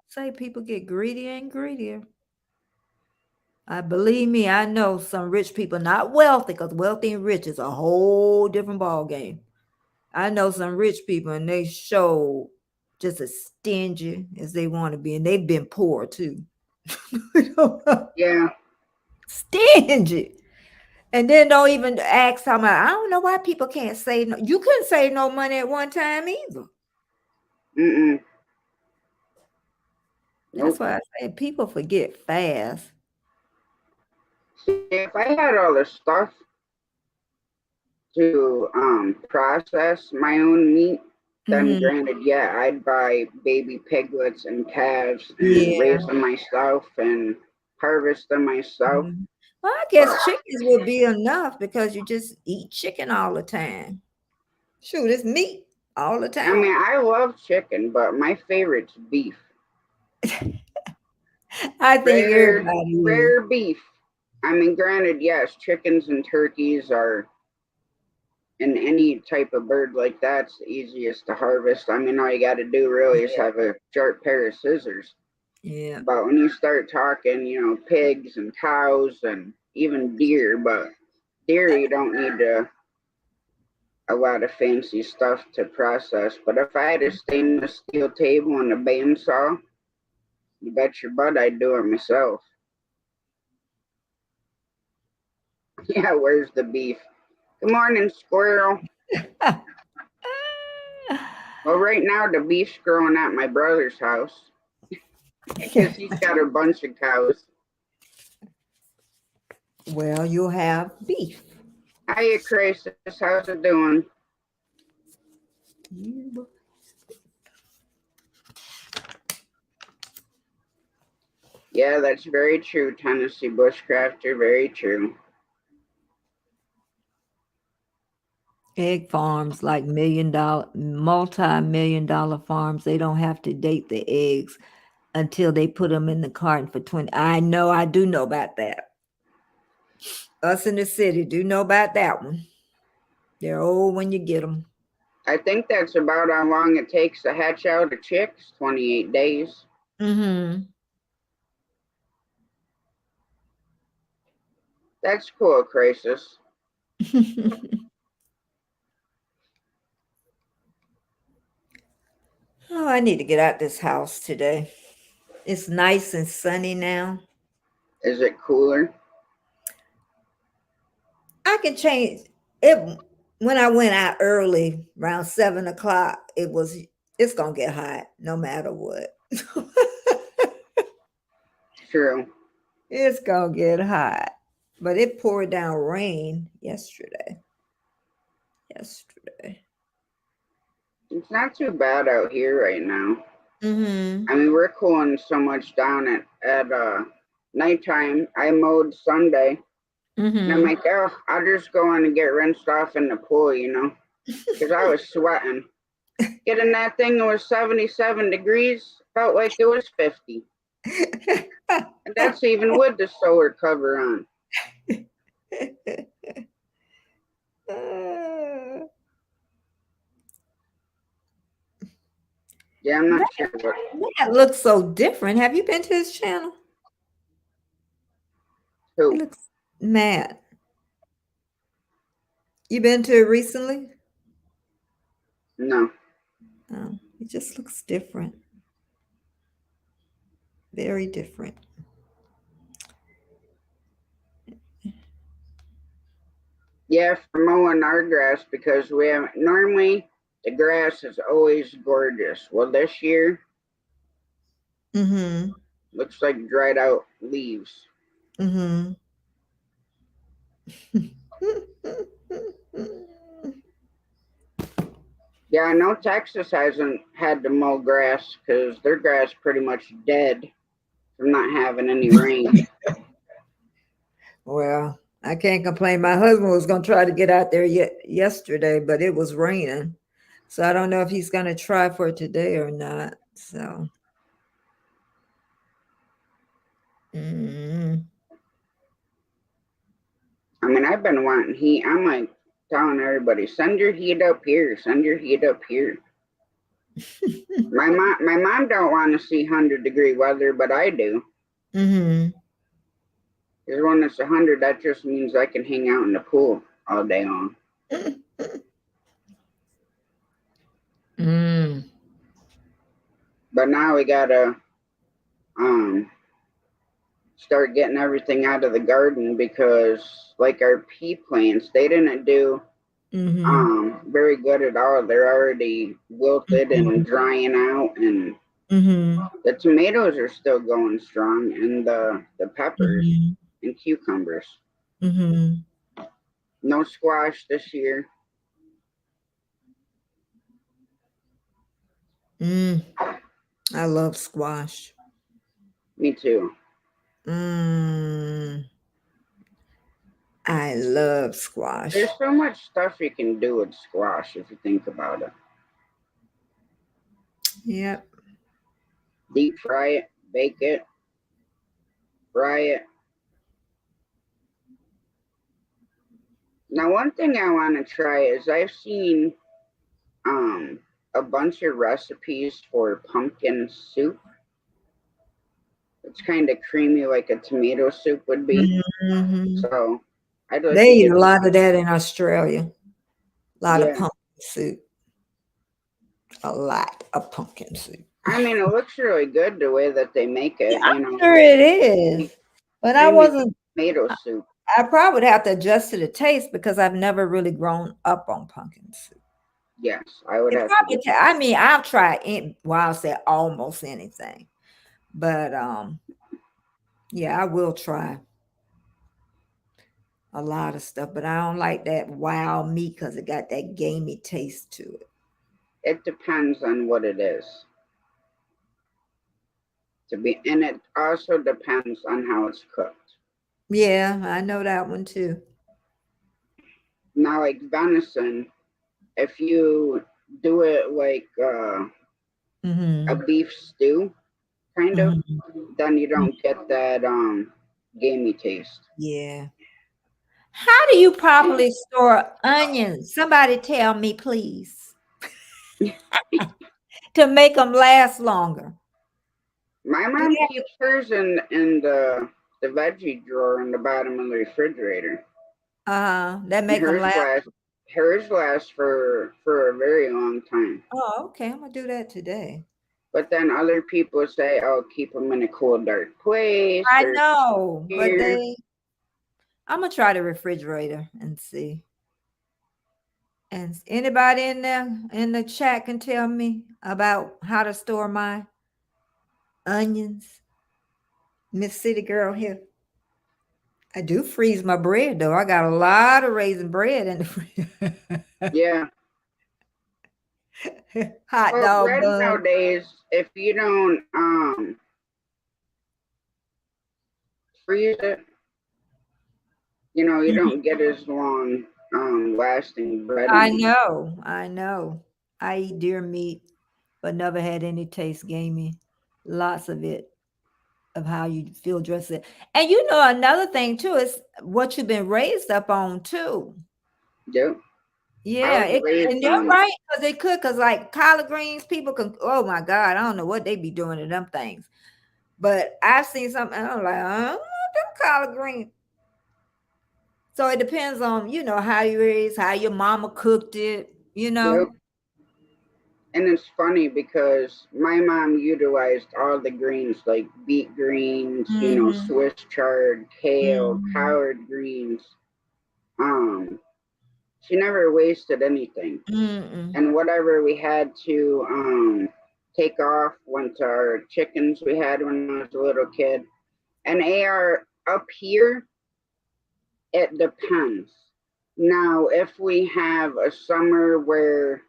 Speaker 3: Say people get greedier and greedier. I believe me, I know some rich people, not wealthy, because wealthy and rich is a whole different ball game. I know some rich people and they show just as stingy as they want to be, and they've been poor too.
Speaker 2: Yeah,
Speaker 3: Stingy. And then don't even ask how much. I don't know why people can't save no. You couldn't save no money at one time either.
Speaker 2: mm-mm.
Speaker 3: That's
Speaker 2: Nope.
Speaker 3: why I say people forget fast.
Speaker 2: See, if I had all the stuff to process my own meat, then
Speaker 3: Mhm.
Speaker 2: granted, yeah, I'd buy baby piglets and calves and
Speaker 3: Yeah.
Speaker 2: raise them myself and harvest them myself.
Speaker 3: Mhm. Well, I
Speaker 2: But
Speaker 3: guess chickens would be enough because you just eat chicken all the time. Shoot, it's meat all the
Speaker 2: I mean,
Speaker 3: time.
Speaker 2: I love chicken, but my favorite's beef.
Speaker 3: I think
Speaker 2: Rare,
Speaker 3: everybody is.
Speaker 2: rare beef. I mean, granted, yes, chickens and turkeys are, and any type of bird like that's the easiest to harvest. I mean, all you got to do really is
Speaker 3: Yeah.
Speaker 2: have a sharp pair of scissors.
Speaker 3: Yeah.
Speaker 2: But when you start talking, pigs and cows and even deer, but deer you don't need a lot of fancy stuff to process. But if I had a stainless steel table and a bandsaw, you bet your butt I'd do it myself. Yeah, where's the beef? Good morning, squirrel. Well, right now the beef's growing at my brother's house because he's got a bunch of cows.
Speaker 3: Well, you'll have beef.
Speaker 2: Hiya, Crisis. How's it doing? Yeah, that's very true, Tennessee Bushcrafter. Very true.
Speaker 3: Egg farms, like multi-million-dollar farms, they don't have to date the eggs until they put them in the carton for 20. I know, I do know about that. Us in the city do know about that one. They're old when you get them.
Speaker 2: I think that's about how long it takes to hatch out a chicks, 28 days.
Speaker 3: Mm-hmm.
Speaker 2: That's cool, Crisis.
Speaker 3: Oh, I need to get out this house today. It's nice and sunny now.
Speaker 2: Is it cooler?
Speaker 3: I can change it. When I went out early around 7 o'clock, it's gonna get hot no matter what.
Speaker 2: True.
Speaker 3: It's gonna get hot. But it poured down rain yesterday.
Speaker 2: It's not too bad out here right now.
Speaker 3: Mm-hmm.
Speaker 2: I mean, we're cooling so much down at nighttime. I mowed Sunday, and I'm
Speaker 3: Mm-hmm.
Speaker 2: like, oh, I'll just go in and get rinsed off in the pool, because I was sweating. Getting that thing, it was 77 degrees, felt like it was 50. And that's even with the solar cover on. Yeah, I'm not sure what.
Speaker 3: That looks so different. Have you been to his channel? It
Speaker 2: Who?
Speaker 3: looks mad. You been to it recently?
Speaker 2: No.
Speaker 3: Oh, it just looks different. Very different.
Speaker 2: Yeah, for mowing our grass, because we have normally the grass is always gorgeous. Well, this year
Speaker 3: Mm-hmm.
Speaker 2: looks like dried out leaves.
Speaker 3: Mm-hmm.
Speaker 2: Yeah, I know Texas hasn't had to mow grass because their grass pretty much dead from not having any rain.
Speaker 3: Well, I can't complain. My husband was going to try to get out there yesterday, but it was raining. So I don't know if he's going to try for today or not. So. Mm.
Speaker 2: I mean, I've been wanting heat. I'm like telling everybody, send your heat up here. Send your heat up here. my mom don't want to see 100-degree weather, but I do.
Speaker 3: Mm-hmm.
Speaker 2: Because when it's 100, that just means I can hang out in the pool all day long.
Speaker 3: Mm.
Speaker 2: But now we gotta start getting everything out of the garden, because like our pea plants, they didn't do very good at all. They're already wilted and drying out, and the tomatoes are still going strong, and the peppers and cucumbers. No squash this year.
Speaker 3: I love squash.
Speaker 2: Me too.
Speaker 3: I love squash.
Speaker 2: There's so much stuff you can do with squash if you think about it.
Speaker 3: Yep.
Speaker 2: Deep fry it, bake it, fry it. Now, one thing I want to try is I've seen a bunch of recipes for pumpkin soup. It's kind of creamy, like a tomato soup would be. So I'd like
Speaker 3: they eat a lot of that in Australia. A lot of pumpkin soup. A lot of pumpkin soup.
Speaker 2: I mean, it looks really good the way that they make it.
Speaker 3: I'm sure it is. But I wasn't.
Speaker 2: Tomato soup.
Speaker 3: I probably would have to adjust to the taste because I've never really grown up on pumpkin soup.
Speaker 2: Yes, I would have to.
Speaker 3: I mean, I'll try I'll say almost anything. But yeah, I will try a lot of stuff, but I don't like that wild meat because it got that gamey taste to it.
Speaker 2: It depends on what it is. And it also depends on how it's cooked.
Speaker 3: Yeah, I know that one too.
Speaker 2: Now, like venison, if you do it like a beef stew, kind of, then you don't get that gamey taste.
Speaker 3: Yeah. How do you properly store onions? Somebody tell me, please. To make them last longer.
Speaker 2: My mom keeps hers in the veggie drawer in the bottom of the refrigerator.
Speaker 3: That make them last.
Speaker 2: Hers lasts for a very long time.
Speaker 3: Oh, okay. I'm gonna do that today.
Speaker 2: But then other people say, "Oh, keep them in a cool, dark place."
Speaker 3: I know, but I'm gonna try the refrigerator and see. And anybody in there in the chat can tell me about how to store my onions. Miss City Girl here. I do freeze my bread though. I got a lot of raisin bread in the freezer.
Speaker 2: Yeah.
Speaker 3: Hot
Speaker 2: Well,
Speaker 3: dog
Speaker 2: bread
Speaker 3: bun.
Speaker 2: nowadays, if you don't freeze it, you don't get as long lasting bread
Speaker 3: I
Speaker 2: anymore.
Speaker 3: know. I know. I eat deer meat, but never had any taste gamey. Lots of it, of how you feel dressed it. And another thing too is what you've been raised up on too.
Speaker 2: Yep. I
Speaker 3: Yeah,
Speaker 2: was
Speaker 3: and
Speaker 2: raised
Speaker 3: you're
Speaker 2: on
Speaker 3: right because they could, because like collard greens, people can. Oh my God, I don't know what they be doing to them things, but I've seen something. And I'm like, I don't want them collard greens. So it depends on how you raised, how your mama cooked it.
Speaker 2: yep. And it's funny because my mom utilized all the greens like beet greens,
Speaker 3: Mm-hmm.
Speaker 2: Swiss chard, kale,
Speaker 3: Mm-hmm.
Speaker 2: collard greens. Um, she never wasted anything.
Speaker 3: Mm-mm.
Speaker 2: And whatever we had to take off went to our chickens we had when I was a little kid. And AR up here, it depends. Now, if we have a summer where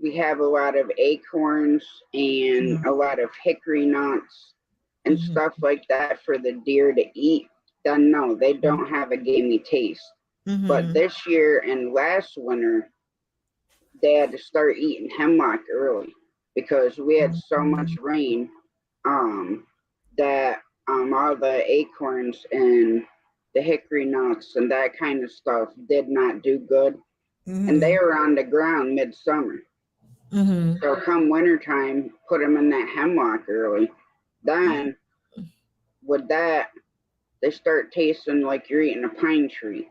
Speaker 2: we have a lot of acorns and a lot of hickory nuts and
Speaker 3: Mm-hmm.
Speaker 2: stuff like that for the deer to eat, then no, they don't have a gamey taste. But
Speaker 3: Mm-hmm.
Speaker 2: this year and last winter, they had to start eating hemlock early because we had so much rain that all the acorns and the hickory nuts and that kind of stuff did not do good. And they
Speaker 3: Mm-hmm.
Speaker 2: were on the ground midsummer.
Speaker 3: Mm-hmm.
Speaker 2: So come wintertime, put them in that hemlock early. Then with that, they start tasting like you're eating a pine tree.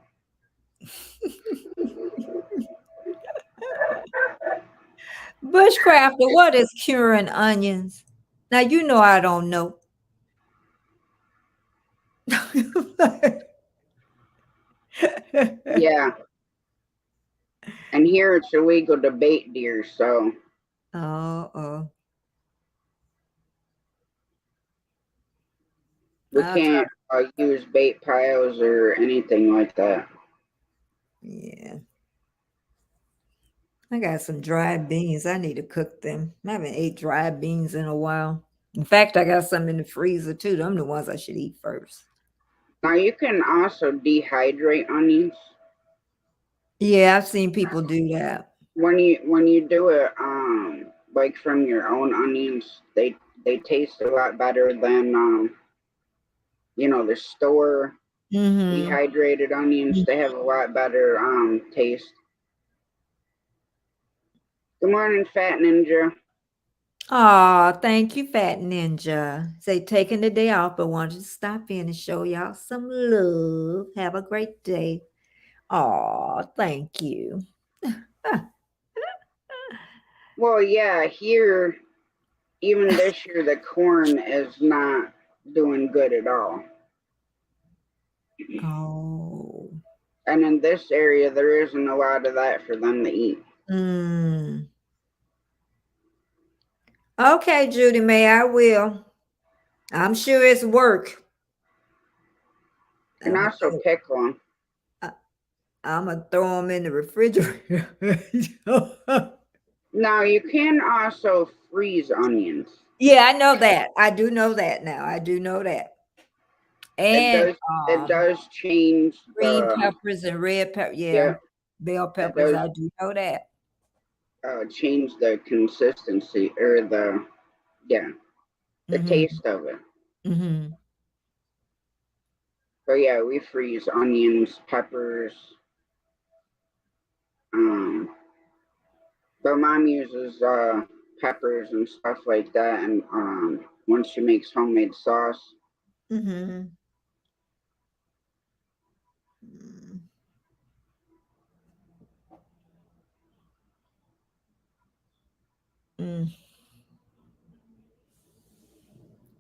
Speaker 3: Bushcrafter, what is curing onions? Now I don't know.
Speaker 2: Yeah. And here it's illegal to bait deer, so
Speaker 3: Oh,
Speaker 2: we
Speaker 3: I'll try.
Speaker 2: can't use bait piles or anything like that.
Speaker 3: Yeah, I got some dried beans. I need to cook them. I haven't ate dried beans in a while. In fact, I got some in the freezer too. Them the ones I should eat first.
Speaker 2: Now you can also dehydrate onions.
Speaker 3: Yeah, I've seen people do that.
Speaker 2: When you do it, like from your own onions, they taste a lot better than the store
Speaker 3: Mm-hmm.
Speaker 2: dehydrated onions. They have a lot better taste. Good morning, Fat Ninja.
Speaker 3: Oh, thank you, Fat Ninja. Say taking the day off, but wanted to stop in and show y'all some love. Have a great day. Oh, thank you.
Speaker 2: Well, yeah, here even this year the corn is not doing good at all.
Speaker 3: Oh.
Speaker 2: And in this area, there isn't a lot of that for them to eat.
Speaker 3: Mm. Okay, Judy May, I will. I'm sure it's work.
Speaker 2: And also pickle them.
Speaker 3: I'm gonna throw them in the refrigerator.
Speaker 2: Now, you can also freeze onions.
Speaker 3: Yeah, I know that. I do know that now. I do know that.
Speaker 2: It
Speaker 3: And
Speaker 2: does it does change
Speaker 3: green
Speaker 2: the
Speaker 3: peppers and red pepper. Yeah,
Speaker 2: yeah,
Speaker 3: bell
Speaker 2: it
Speaker 3: peppers.
Speaker 2: does
Speaker 3: I do know that.
Speaker 2: change the consistency or the
Speaker 3: Mm-hmm.
Speaker 2: taste of it.
Speaker 3: Mm-hmm.
Speaker 2: So yeah, we freeze onions, peppers. Um, but mom uses peppers and stuff like that, and once she makes homemade sauce.
Speaker 3: Mm-hmm. Mm.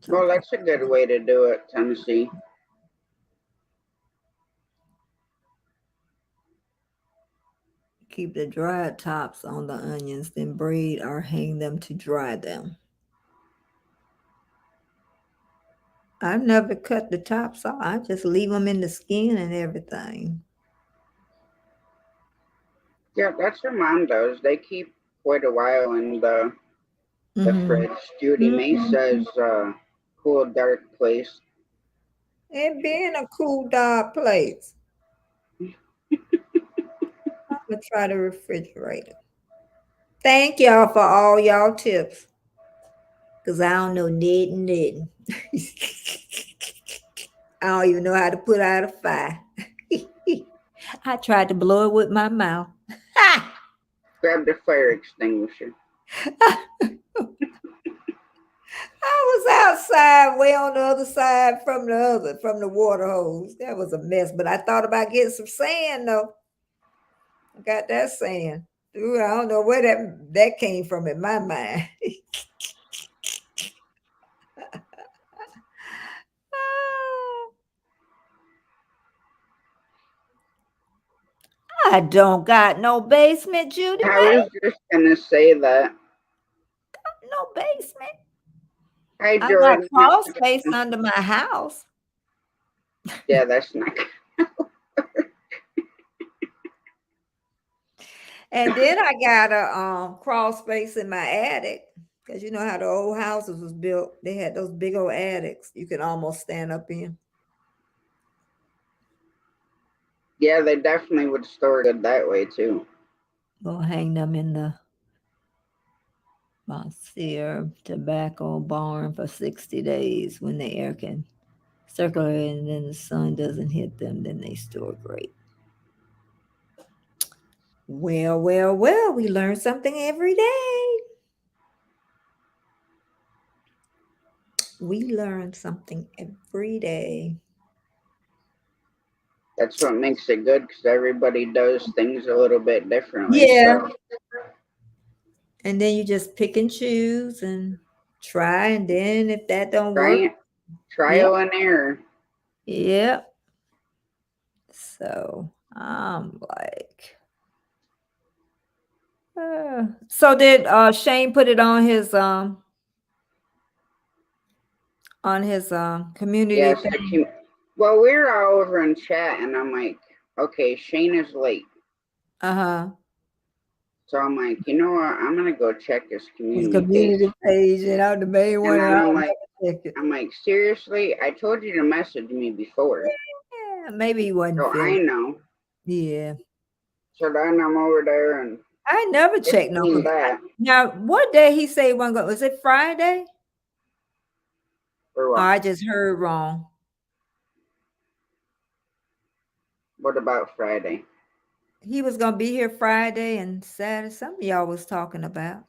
Speaker 2: Well,
Speaker 3: Okay.
Speaker 2: that's a good way to do it, Tennessee.
Speaker 3: Keep the dried tops on the onions, then braid or hang them to dry them. I've never cut the tops off. I just leave them in the skin and everything.
Speaker 2: Yeah, that's what Mom does. They keep quite a while in the
Speaker 3: Mhm.
Speaker 2: fridge. Judy May says, cool, dark place.
Speaker 3: It being a cool, dark place. I'm gonna try the refrigerator. Thank y'all for all y'all tips. Cause I don't know knitting. I don't even know how to put out a fire. I tried to blow it with my mouth.
Speaker 2: Grab the fire extinguisher.
Speaker 3: I was outside way on the other side from the water hose. That was a mess. But I thought about getting some sand though. I got that sand. Ooh, I don't know where that came from in my mind. I don't got no basement, Judy.
Speaker 2: I was just gonna say that.
Speaker 3: No basement.
Speaker 2: Hi,
Speaker 3: I got
Speaker 2: Jordan.
Speaker 3: crawl space under my house.
Speaker 2: Yeah, that's not.
Speaker 3: And then I got a crawl space in my attic. Because you know how the old houses was built. They had those big old attics you can almost stand up in.
Speaker 2: Yeah, they definitely would store it that way too.
Speaker 3: We'll hang them in the Monsieur tobacco barn for 60 days when the air can circulate and then the sun doesn't hit them, then they store great. Well, we learn something every day. We learn something every day.
Speaker 2: That's what makes it good because everybody does things a little bit differently.
Speaker 3: Yeah.
Speaker 2: So.
Speaker 3: And then you just pick and choose and try. And then if that don't work,
Speaker 2: Trial and error.
Speaker 3: Yep. So I'm like, so did Shane put it on his community
Speaker 2: Yes.
Speaker 3: thing?
Speaker 2: Well, we were all over in chat, and I'm like, okay, Shane is late.
Speaker 3: Uh-huh.
Speaker 2: So I'm like, you know what? I'm gonna go check his
Speaker 3: His
Speaker 2: community
Speaker 3: page, and I'm the main one.
Speaker 2: And I'm like, seriously? I told you to message me before.
Speaker 3: Yeah, maybe he wasn't.
Speaker 2: So I know.
Speaker 3: Yeah.
Speaker 2: So then I'm over there, and
Speaker 3: I never checked no. Now, what day he say he wasn't going? Was it Friday?
Speaker 2: Or what?
Speaker 3: Oh, I just heard wrong.
Speaker 2: What about Friday?
Speaker 3: He was gonna be here Friday and Saturday. Some of y'all was talking about.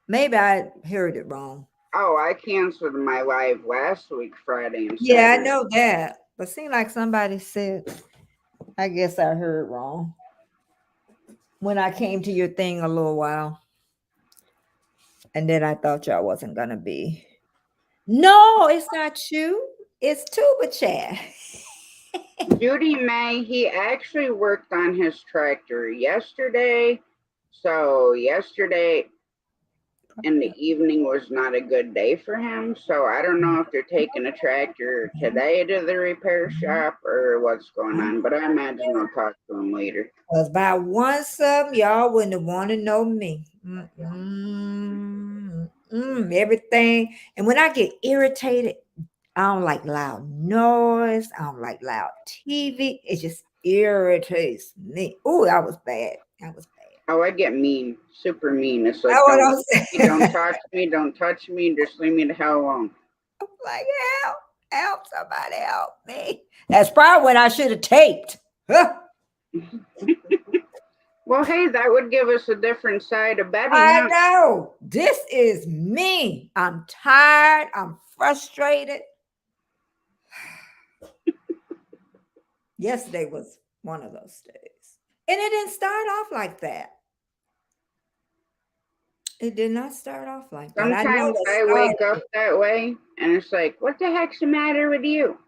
Speaker 3: Maybe I heard it wrong.
Speaker 2: Oh, I canceled my live last week, Friday and Saturday.
Speaker 3: Yeah, I know that. But seemed like somebody said, I guess I heard wrong when I came to your thing a little while. And then I thought y'all wasn't gonna be. No, it's not you. It's Tuba Chat.
Speaker 2: Judy May, he actually worked on his tractor yesterday. So yesterday in the evening was not a good day for him. So I don't know if they're taking a tractor today to the repair shop or what's going on, but I imagine I'll talk to him later.
Speaker 3: Because by one sub, y'all wouldn't have want to know me. Everything. And when I get irritated, I don't like loud noise. I don't like loud TV. It just irritates me. Oh, that was bad.
Speaker 2: Oh, I get mean, super mean. It's like, don't talk to me, don't touch me, just leave me the hell alone.
Speaker 3: I'm like, help somebody help me. That's probably when I should have taped. Huh?
Speaker 2: Well, hey, that would give us a different side of Betty.
Speaker 3: I know. This is me. I'm tired. I'm frustrated. Yesterday was one of those days. And it didn't start off like that. It did not start off like that.
Speaker 2: Sometimes I wake up that way and it's like, what the heck's the matter with you?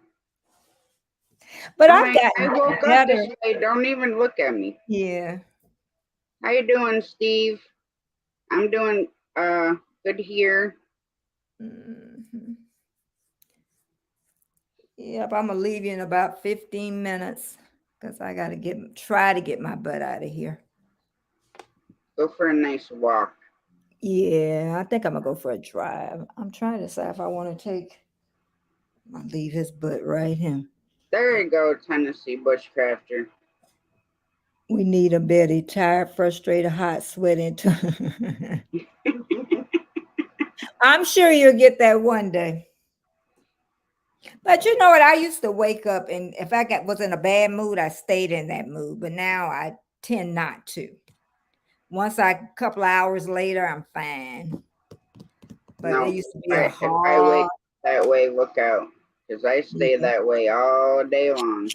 Speaker 3: But
Speaker 2: I woke up this way. Don't even look at me.
Speaker 3: Yeah.
Speaker 2: How you doing, Steve? I'm doing good here.
Speaker 3: Mhm. Yep, I'm gonna leave you in about 15 minutes because I gotta try to get my butt out of here.
Speaker 2: Go for a nice walk.
Speaker 3: Yeah, I think I'm gonna go for a drive. I'm trying to decide if I want to leave his butt right here.
Speaker 2: There you go, Tennessee Bushcrafter.
Speaker 3: We need a Betty, tired, frustrated, hot, sweating. I'm sure you'll get that one day. But you know what? I used to wake up, and if was in a bad mood, I stayed in that mood. But now I tend not to. Once a couple of hours later, I'm fine. But it
Speaker 2: No,
Speaker 3: used to be a
Speaker 2: if I wake
Speaker 3: hard.
Speaker 2: that way, look out, because I stay
Speaker 3: Yeah,
Speaker 2: that way all day long.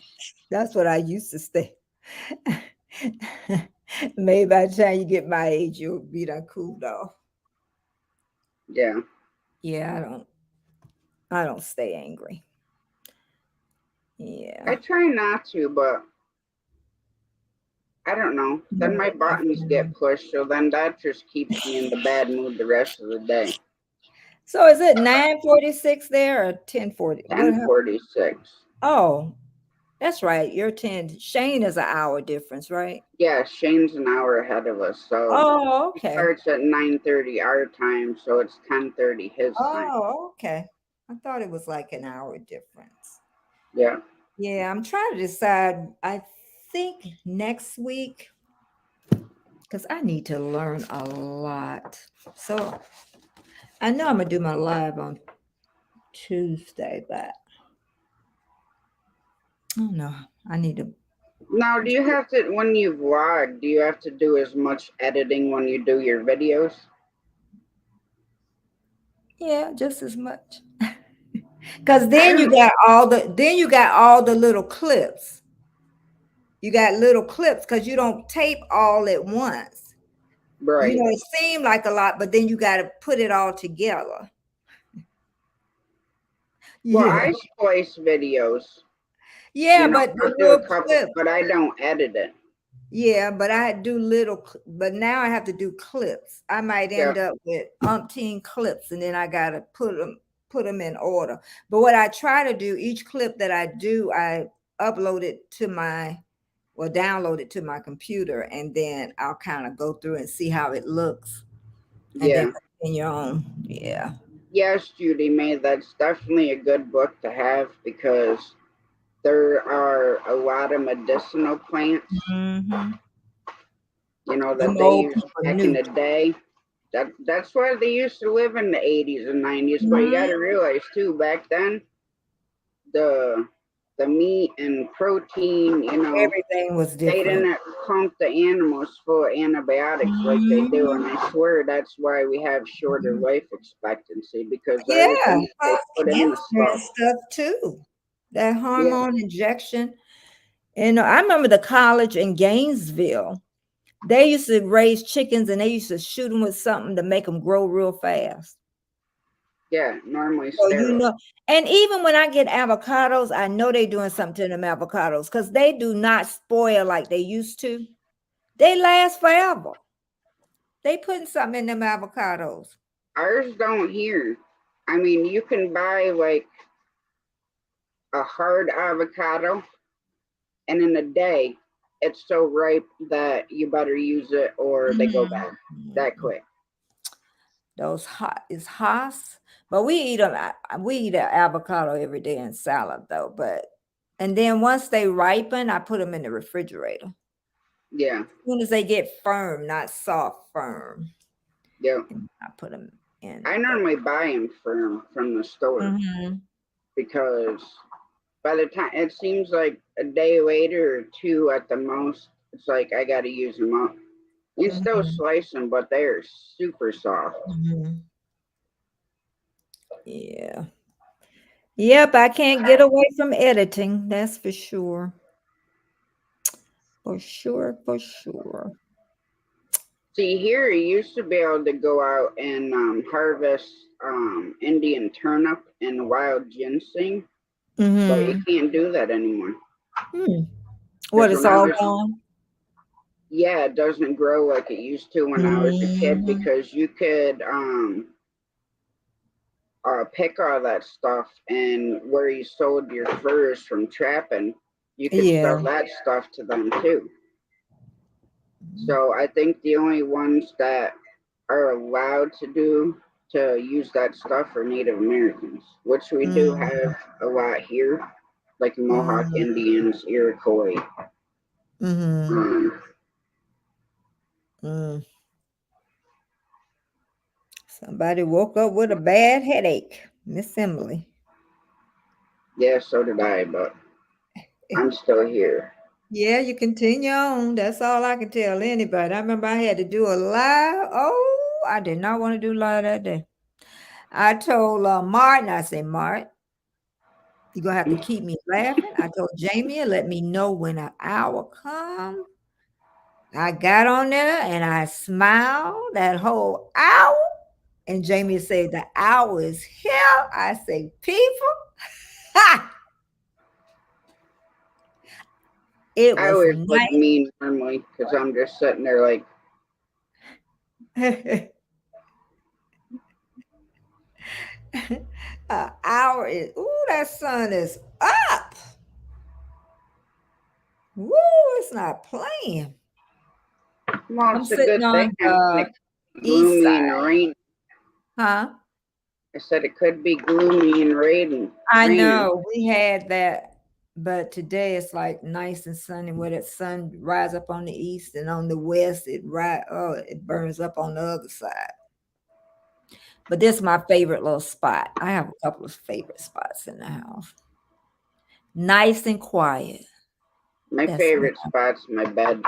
Speaker 3: that's what I used to stay. Maybe by the time you get my age, you'll be done cooled off.
Speaker 2: Yeah.
Speaker 3: Yeah, I don't stay angry.
Speaker 2: I
Speaker 3: Yeah.
Speaker 2: try not to, but I don't know. Then my buttons get pushed, so then that just keeps me in the bad mood the rest of the day.
Speaker 3: So is it 9:46 there or 10:40?
Speaker 2: 10:46.
Speaker 3: Oh, that's right. You're 10. Shane is an hour difference, right?
Speaker 2: Yeah, Shane's an hour ahead of us, so
Speaker 3: Oh,
Speaker 2: he
Speaker 3: okay.
Speaker 2: starts at 9:30 our time, so it's 10:30 his time.
Speaker 3: Oh, okay. I thought it was like an hour difference.
Speaker 2: Yeah.
Speaker 3: Yeah, I'm trying to decide. I think next week, because I need to learn a lot. So I know I'm gonna do my live on Tuesday, but I don't know. I need to.
Speaker 2: Now, do you have to, when you vlog, do you have to do as much editing when you do your videos?
Speaker 3: Yeah, just as much. Because then you got all the little clips. You got little clips because you don't tape all at once.
Speaker 2: Right.
Speaker 3: It seemed like a lot, but then you got to put it all together.
Speaker 2: Well,
Speaker 3: Yeah.
Speaker 2: I splice videos.
Speaker 3: Yeah, but
Speaker 2: I'll
Speaker 3: the
Speaker 2: do a
Speaker 3: little
Speaker 2: couple,
Speaker 3: clips.
Speaker 2: but I don't edit it.
Speaker 3: Yeah, but I do but now I have to do clips. I might end up with umpteen clips, and then I gotta put them in order. But what I try to do, each clip that I do, I upload it to download it to my computer, and then I'll kind of go through and see how it looks, and then continue on. Yeah.
Speaker 2: Yes, Judy May, that's definitely a good book to have because there are a lot of medicinal plants,
Speaker 3: Mm-hmm.
Speaker 2: that they
Speaker 3: Old
Speaker 2: used
Speaker 3: people
Speaker 2: back in
Speaker 3: knew.
Speaker 2: the day. That's why they used to live in the 80s and 90s. But you got to
Speaker 3: Mhm.
Speaker 2: realize too, back then, the meat and protein,
Speaker 3: Everything was
Speaker 2: they
Speaker 3: different.
Speaker 2: didn't pump the animals full of antibiotics like they do, and I swear that's why we have shorter life expectancy because
Speaker 3: Yeah,
Speaker 2: everything that they put in the
Speaker 3: cancer and
Speaker 2: stuff.
Speaker 3: stuff too. That
Speaker 2: Yeah,
Speaker 3: hormone injection. And I remember the college in Gainesville. They used to raise chickens and they used to shoot them with something to make them grow real fast.
Speaker 2: yeah, normally
Speaker 3: So
Speaker 2: sterile.
Speaker 3: and even when I get avocados, I know they're doing something to them avocados because they do not spoil like they used to. They last forever. They putting something in them avocados.
Speaker 2: Ours don't here. I mean, you can buy like a hard avocado, and in a day, it's so ripe that you better use it or they go bad that quick.
Speaker 3: Those is Haas, but we eat them. We eat an avocado every day in salad though. And then once they ripen, I put them in the refrigerator.
Speaker 2: Yeah.
Speaker 3: As soon as they get firm, not soft, firm.
Speaker 2: Yeah.
Speaker 3: I put them in.
Speaker 2: I normally buy them from the store because by the time it seems like a day later or two at the most, it's like I got to use them up. You still slice them, but they are super soft.
Speaker 3: Yeah. Yep, I can't get away from editing. That's for sure. For sure, for sure.
Speaker 2: See, here you used to be able to go out and harvest Indian turnip and wild ginseng, but you can't do that anymore.
Speaker 3: What is all gone?
Speaker 2: yeah, it doesn't grow like it used to when I was a kid
Speaker 3: Mhm.
Speaker 2: because you could pick all that stuff, and where you sold your furs from trapping, you could sell
Speaker 3: Yeah.
Speaker 2: that stuff to them too. So I think the only ones that are allowed to use that stuff are Native Americans, which we do
Speaker 3: Mhm.
Speaker 2: have a lot here, like Mohawk
Speaker 3: Mhm.
Speaker 2: Indians, Iroquois.
Speaker 3: Mhm.
Speaker 2: Um,
Speaker 3: Mm. Somebody woke up with a bad headache, Miss Emily.
Speaker 2: yeah, so did I, but I'm still here.
Speaker 3: Yeah, you continue on. That's all I can tell anybody. I remember I had to do a live. Oh, I did not want to do live that day. I told Martin, I said, Martin, you're going to have to keep me laughing. I told Jamie, let me know when an hour comes. I got on there and I smiled that whole hour. And Jamie said, the hour is here. I say, people, ha! It
Speaker 2: I
Speaker 3: was
Speaker 2: always look
Speaker 3: nice.
Speaker 2: mean normally because I'm just sitting there like,
Speaker 3: An hour is, ooh, that sun is up. Woo, it's not playing.
Speaker 2: well,
Speaker 3: I'm
Speaker 2: it's a
Speaker 3: sitting
Speaker 2: good thing.
Speaker 3: on
Speaker 2: I mean,
Speaker 3: the
Speaker 2: it's
Speaker 3: east
Speaker 2: gloomy and
Speaker 3: side.
Speaker 2: rain.
Speaker 3: Huh?
Speaker 2: I said it could be gloomy and
Speaker 3: I
Speaker 2: raining.
Speaker 3: know we had that, but today it's like nice and sunny where that sun rise up on the east and on the west it burns up on the other side. But this is my favorite little spot. I have a couple of favorite spots in the house. Nice and quiet.
Speaker 2: My
Speaker 3: That's
Speaker 2: favorite spot's my bed.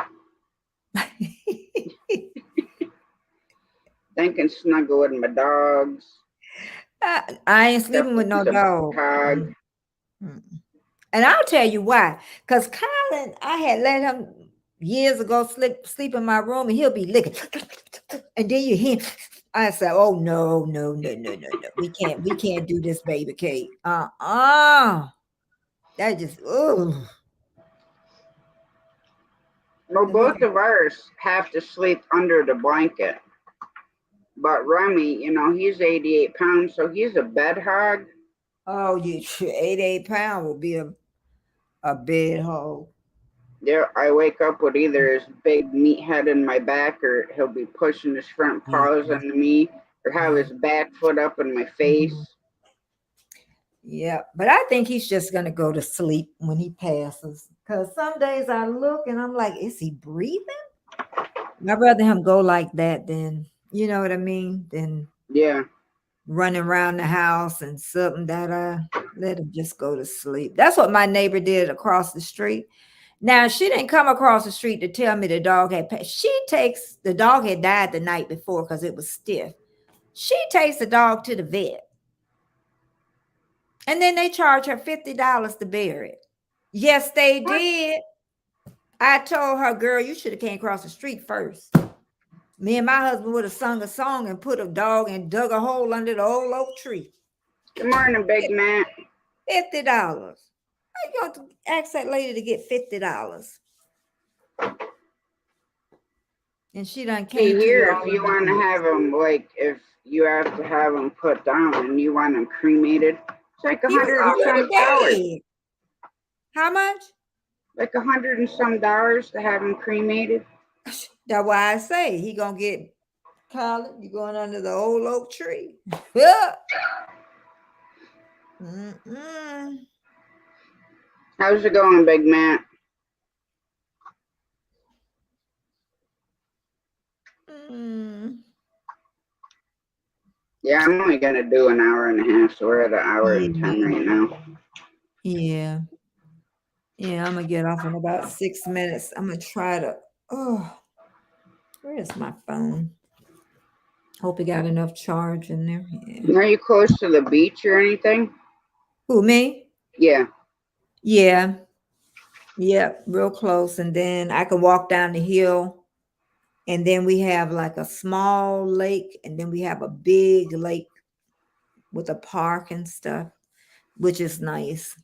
Speaker 2: I can snuggle with my dogs.
Speaker 3: I ain't sleeping with no
Speaker 2: It's a
Speaker 3: dog.
Speaker 2: hog.
Speaker 3: Mm. And I'll tell you why. Because Colin, I had let him years ago sleep in my room and he'll be licking. And then you hear, I said, oh no, no, no, no, no, no. We can't do this, baby Kate. That just
Speaker 2: Well,
Speaker 3: and we
Speaker 2: both
Speaker 3: can,
Speaker 2: of ours have to sleep under the blanket. But Remy, he's 88 pounds, so he's a bed hog.
Speaker 3: oh you 88 pounds will be a bed hole.
Speaker 2: There, I wake up with either his big meat head in my back, or he'll be pushing his front paws
Speaker 3: Mhm.
Speaker 2: into me, or have his back foot up in my
Speaker 3: Mhm.
Speaker 2: face.
Speaker 3: Yeah, but I think he's just gonna go to sleep when he passes. Cause some days I look and I'm like, is he breathing? I'd rather him go like that than, you know what I mean, than
Speaker 2: Yeah,
Speaker 3: running around the house and something that let him just go to sleep. That's what my neighbor did across the street. Now she didn't come across the street to tell me the dog had passed. The dog had died the night before because it was stiff. She takes the dog to the vet. And then they charge her $50 to bury it. Yes, they did. I told her, girl, you should have came across the street first. Me and my husband would have sung a song and put a dog and dug a hole under the old oak tree.
Speaker 2: good morning, Big Matt.
Speaker 3: $50. I got to ask that lady to get $50. And she done
Speaker 2: See
Speaker 3: came to the
Speaker 2: here, if you
Speaker 3: old
Speaker 2: want to have them, like if you have to have them put down and you want them cremated, it's like a
Speaker 3: He was
Speaker 2: hundred and some dollars.
Speaker 3: already dead. How much?
Speaker 2: Like $100 and some to have them cremated.
Speaker 3: That's why I say he gonna get Colin. You going under the old oak tree? Yeah. Mm-mm.
Speaker 2: How's it going, Big Matt?
Speaker 3: Mm.
Speaker 2: Yeah, I'm only gonna do an hour and a half, so we're at an hour and 10
Speaker 3: Yeah.
Speaker 2: right now.
Speaker 3: Yeah. Yeah, I'm gonna get off in about 6 minutes. I'm gonna try to. Oh, where's my phone? Hope it got enough charge in there. Yeah.
Speaker 2: Are you close to the beach or anything?
Speaker 3: Who, me?
Speaker 2: Yeah.
Speaker 3: Yeah. Yeah, real close. And then I can walk down the hill. And then we have like a small lake, and then we have a big lake with a park and stuff, which is nice.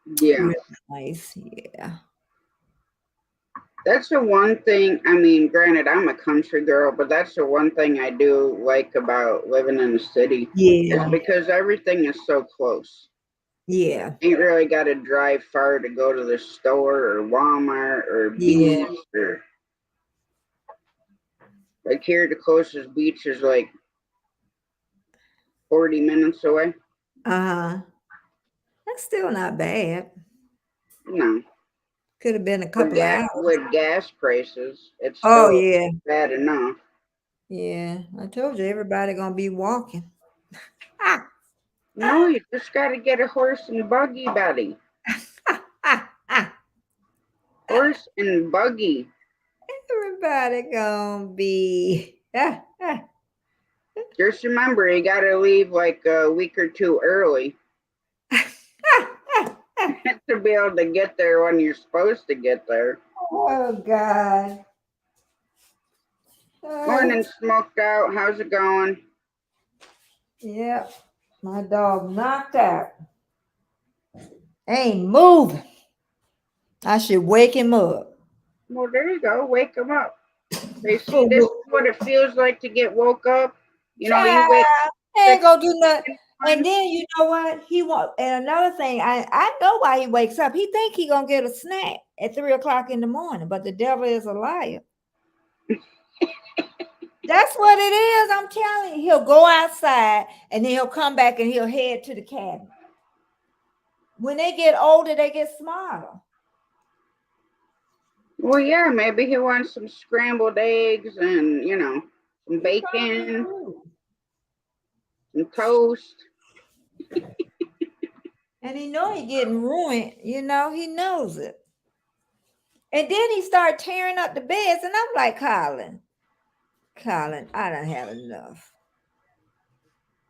Speaker 2: Yeah.
Speaker 3: Really nice. Yeah.
Speaker 2: That's the one thing. I mean, granted, I'm a country girl, but that's the one thing I do like about living in the city is
Speaker 3: Yeah,
Speaker 2: because everything is so close.
Speaker 3: yeah,
Speaker 2: Ain't really got to drive far to go to the store or Walmart or
Speaker 3: yeah.
Speaker 2: beach or like here. The closest beach is like 40 minutes away.
Speaker 3: Uh-huh. That's still not bad.
Speaker 2: No,
Speaker 3: Could have been a
Speaker 2: with
Speaker 3: couple of hours.
Speaker 2: gas prices, it's
Speaker 3: Oh
Speaker 2: still
Speaker 3: yeah,
Speaker 2: bad enough.
Speaker 3: yeah. I told you everybody gonna be walking. Ah,
Speaker 2: No, you just got to get a horse and buggy, buddy.
Speaker 3: ah, ah.
Speaker 2: Horse and buggy.
Speaker 3: Everybody gonna be.
Speaker 2: Just remember, you got to leave like a week or two early to be able to get there when you're supposed to get there.
Speaker 3: Oh God.
Speaker 2: Morning, smoked out. How's it going?
Speaker 3: Yep. My dog knocked out. Ain't moving. I should wake him up.
Speaker 2: Well, there you go. Wake them up. They see
Speaker 3: For
Speaker 2: this
Speaker 3: real.
Speaker 2: is what it feels like to get woke up. You know, you
Speaker 3: Child,
Speaker 2: wake
Speaker 3: ain't
Speaker 2: 6
Speaker 3: gonna do nothing.
Speaker 2: in
Speaker 3: And then you know what? He want and another thing, I know why he wakes up. He think he gonna get a snack at 3 o'clock in the morning, but the devil is a liar. That's what it is. I'm telling you. He'll go outside and then he'll come back and he'll head to the cabin. When they get older, they get smarter.
Speaker 2: Well, yeah, maybe he wants some scrambled eggs and, some
Speaker 3: He probably
Speaker 2: bacon,
Speaker 3: do.
Speaker 2: some toast.
Speaker 3: And he know he getting ruined. He knows it. And then he start tearing up the beds, and I'm like, Colin, I done had enough.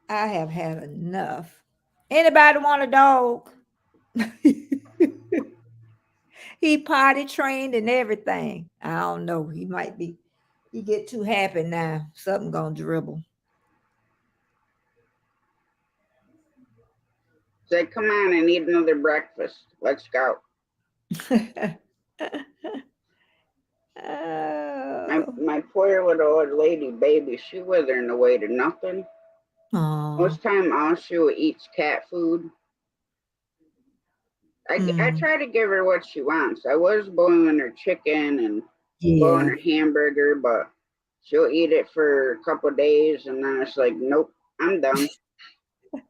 Speaker 3: I have had enough. Anybody want a dog? He potty trained and everything. I don't know. He get too happy now. Something gonna dribble.
Speaker 2: Say, come on, I need another breakfast. Let's go.
Speaker 3: Oh.
Speaker 2: My poor little old lady baby, she withering away to nothing.
Speaker 3: Oh.
Speaker 2: Most time all she will eats cat food. I try to give her what she wants. I was boiling her chicken and boiling
Speaker 3: Yeah.
Speaker 2: her hamburger, but she'll eat it for a couple days and then it's like, nope, I'm done.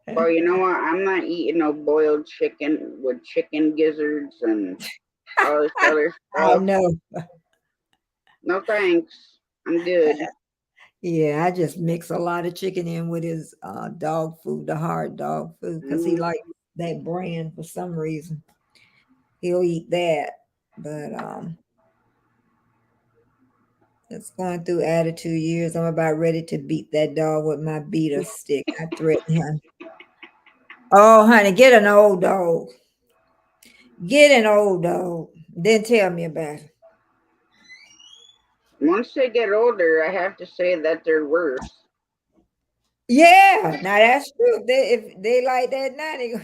Speaker 2: Well, you know what? I'm not eating no boiled chicken with chicken gizzards and all this other
Speaker 3: I
Speaker 2: stuff.
Speaker 3: know.
Speaker 2: No thanks. I'm good.
Speaker 3: Yeah, I just mix a lot of chicken in with his dog food, the hard dog food, because he
Speaker 2: Mhm.
Speaker 3: likes that brand for some reason. He'll eat that. But it's going through attitude years. I'm about ready to beat that dog with my beater stick. I threaten him. Oh, honey, get an old dog. Get an old dog. Then tell me about it.
Speaker 2: Once they get older, I have to say that they're worse.
Speaker 3: Yeah, now that's true. If they like that now,
Speaker 2: I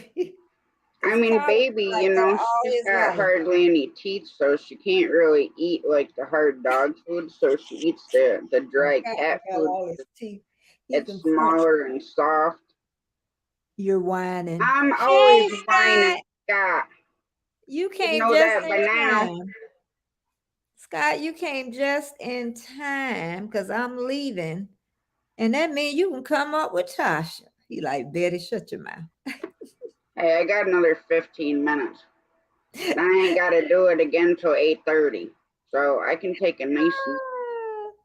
Speaker 3: because
Speaker 2: mean,
Speaker 3: Carl
Speaker 2: baby,
Speaker 3: like that all
Speaker 2: she's
Speaker 3: his
Speaker 2: got
Speaker 3: life.
Speaker 2: hardly any teeth, so she can't really eat like the hard dog food. So she eats the dry
Speaker 3: Cat
Speaker 2: cat
Speaker 3: got
Speaker 2: food.
Speaker 3: all his teeth. He
Speaker 2: It's
Speaker 3: can crunch.
Speaker 2: smaller and soft.
Speaker 3: You're whining.
Speaker 2: I'm
Speaker 3: Hey,
Speaker 2: always whining,
Speaker 3: Scott,
Speaker 2: Scott.
Speaker 3: you
Speaker 2: You
Speaker 3: came
Speaker 2: know
Speaker 3: just
Speaker 2: that
Speaker 3: in
Speaker 2: by now.
Speaker 3: time. Scott, you came just in time because I'm leaving. And that means you can come up with Tasha. He like, Betty, shut your mouth.
Speaker 2: Hey, I got another 15 minutes. And I ain't got to do it again till 8:30. So I can take a nice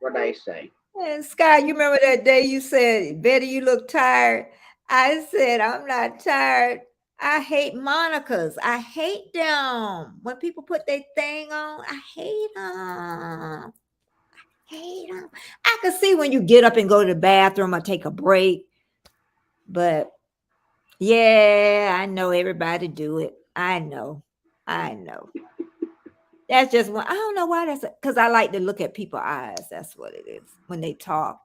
Speaker 2: what I say.
Speaker 3: And Scott, you remember that day you said, Betty, you look tired? I said, I'm not tired. I hate Monica's. I hate them. When people put their thing on, I hate them. Hate them. I can see when you get up and go to the bathroom or take a break. But yeah, I know everybody do it. I know. That's just one. I don't know why that's because I like to look at people's eyes. That's what it is when they talk.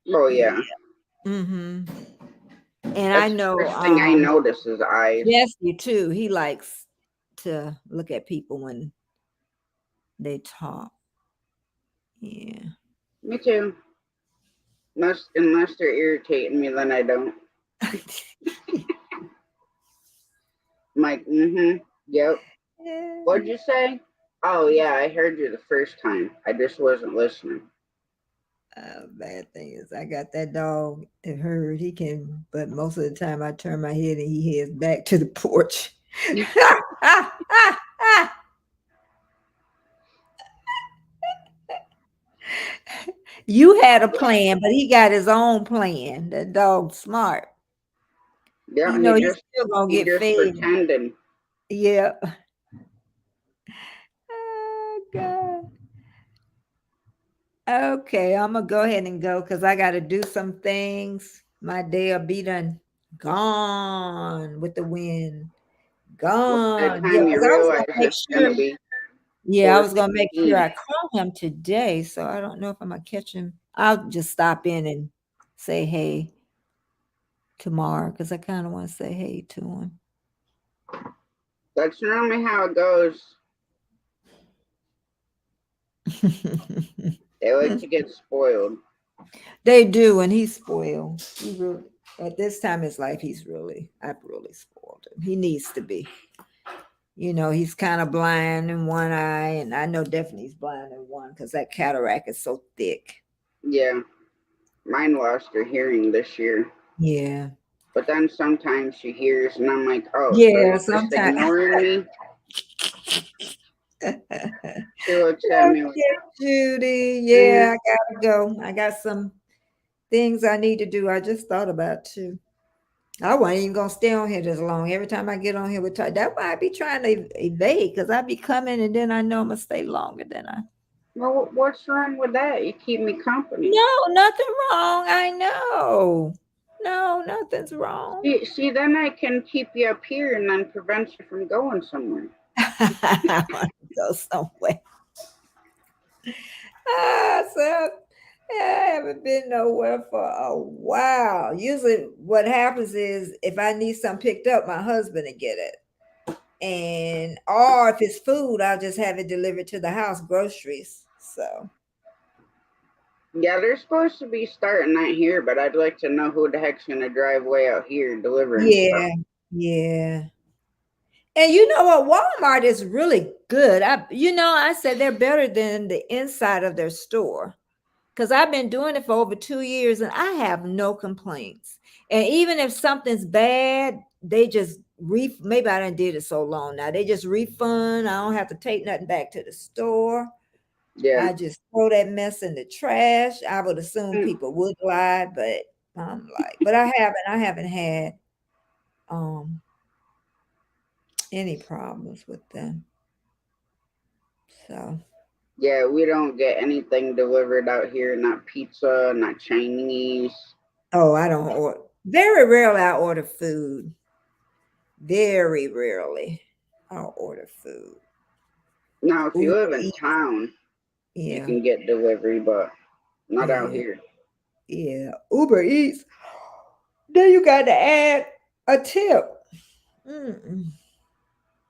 Speaker 2: Oh, yeah.
Speaker 3: Mm-hmm. And I
Speaker 2: That's the
Speaker 3: know,
Speaker 2: first thing I notice is eyes.
Speaker 3: yes, you too. He likes to look at people when they talk. Yeah.
Speaker 2: Me too. Unless they're irritating me, then I don't. I'm like, yep. What'd you say? Oh yeah, I heard you the first time. I just wasn't listening.
Speaker 3: Bad thing is I got that dog that heard he can, but most of the time I turn my head and he heads back to the porch. You had a plan, but he got his own plan. That dog's smart.
Speaker 2: Yeah,
Speaker 3: You know he's still gonna
Speaker 2: he
Speaker 3: get
Speaker 2: just
Speaker 3: fed.
Speaker 2: pretending.
Speaker 3: Yep. Oh God. Okay, I'm gonna go ahead and go because I got to do some things. My day will be done, gone with the wind,
Speaker 2: By the
Speaker 3: gone. Yeah,
Speaker 2: time you
Speaker 3: because I was
Speaker 2: realize
Speaker 3: gonna make
Speaker 2: it's
Speaker 3: sure.
Speaker 2: gonna be
Speaker 3: Yeah, I was gonna make sure
Speaker 2: 4:15.
Speaker 3: I call him today. So I don't know if I'm gonna catch him. I'll just stop in and say hey tomorrow because I kind of want to say hey to him.
Speaker 2: That's normally how it goes. They like to get spoiled.
Speaker 3: They do, and he's spoiled. He really, at this time in his life, I've really spoiled him. He needs to be. You know, he's kind of blind in one eye, and I know definitely he's blind in one because that cataract is so thick.
Speaker 2: Yeah, mine lost her hearing this year.
Speaker 3: Yeah.
Speaker 2: But then sometimes she hears, and I'm like, oh,
Speaker 3: Yeah,
Speaker 2: so you're just
Speaker 3: sometimes.
Speaker 2: ignoring me? She looks at me like,
Speaker 3: Okay, Judy. Yeah, I gotta go. I got some things I need to do. I just thought about too. I wasn't even gonna stay on here this long. Every time I get on here with that's why I be trying to evade because I be coming and then I know I'm gonna stay longer than I.
Speaker 2: well, what's wrong with that? You keep me company.
Speaker 3: No, nothing wrong. I know. No, nothing's wrong.
Speaker 2: See, then I can keep you up here and then prevent you from going somewhere.
Speaker 3: I want to go somewhere. So I haven't been nowhere for a while. Usually, what happens is if I need something picked up, my husband will get it. And or if it's food, I'll just have it delivered to the house, groceries. So
Speaker 2: Yeah, they're supposed to be starting that here, but I'd like to know who the heck's gonna drive way out here delivering
Speaker 3: yeah,
Speaker 2: stuff.
Speaker 3: yeah. And you know what? Walmart is really good. I said they're better than the inside of their store because I've been doing it for over 2 years and I have no complaints. And even if something's bad, they just maybe I didn't did it so long now. They just refund. I don't have to take nothing back to the store.
Speaker 2: Yeah.
Speaker 3: I just throw that mess in the trash. I would assume people would lie, but I'm like, but I haven't had any problems with them. So
Speaker 2: yeah, we don't get anything delivered out here, not pizza, not Chinese.
Speaker 3: Oh, I don't order. Very rarely I order food. Very rarely I'll order food.
Speaker 2: Now, if you
Speaker 3: Uber
Speaker 2: live in
Speaker 3: Eats,
Speaker 2: town, you
Speaker 3: yeah,
Speaker 2: can get delivery, but not out
Speaker 3: yeah,
Speaker 2: here.
Speaker 3: yeah. Uber Eats. Then you got to add a tip.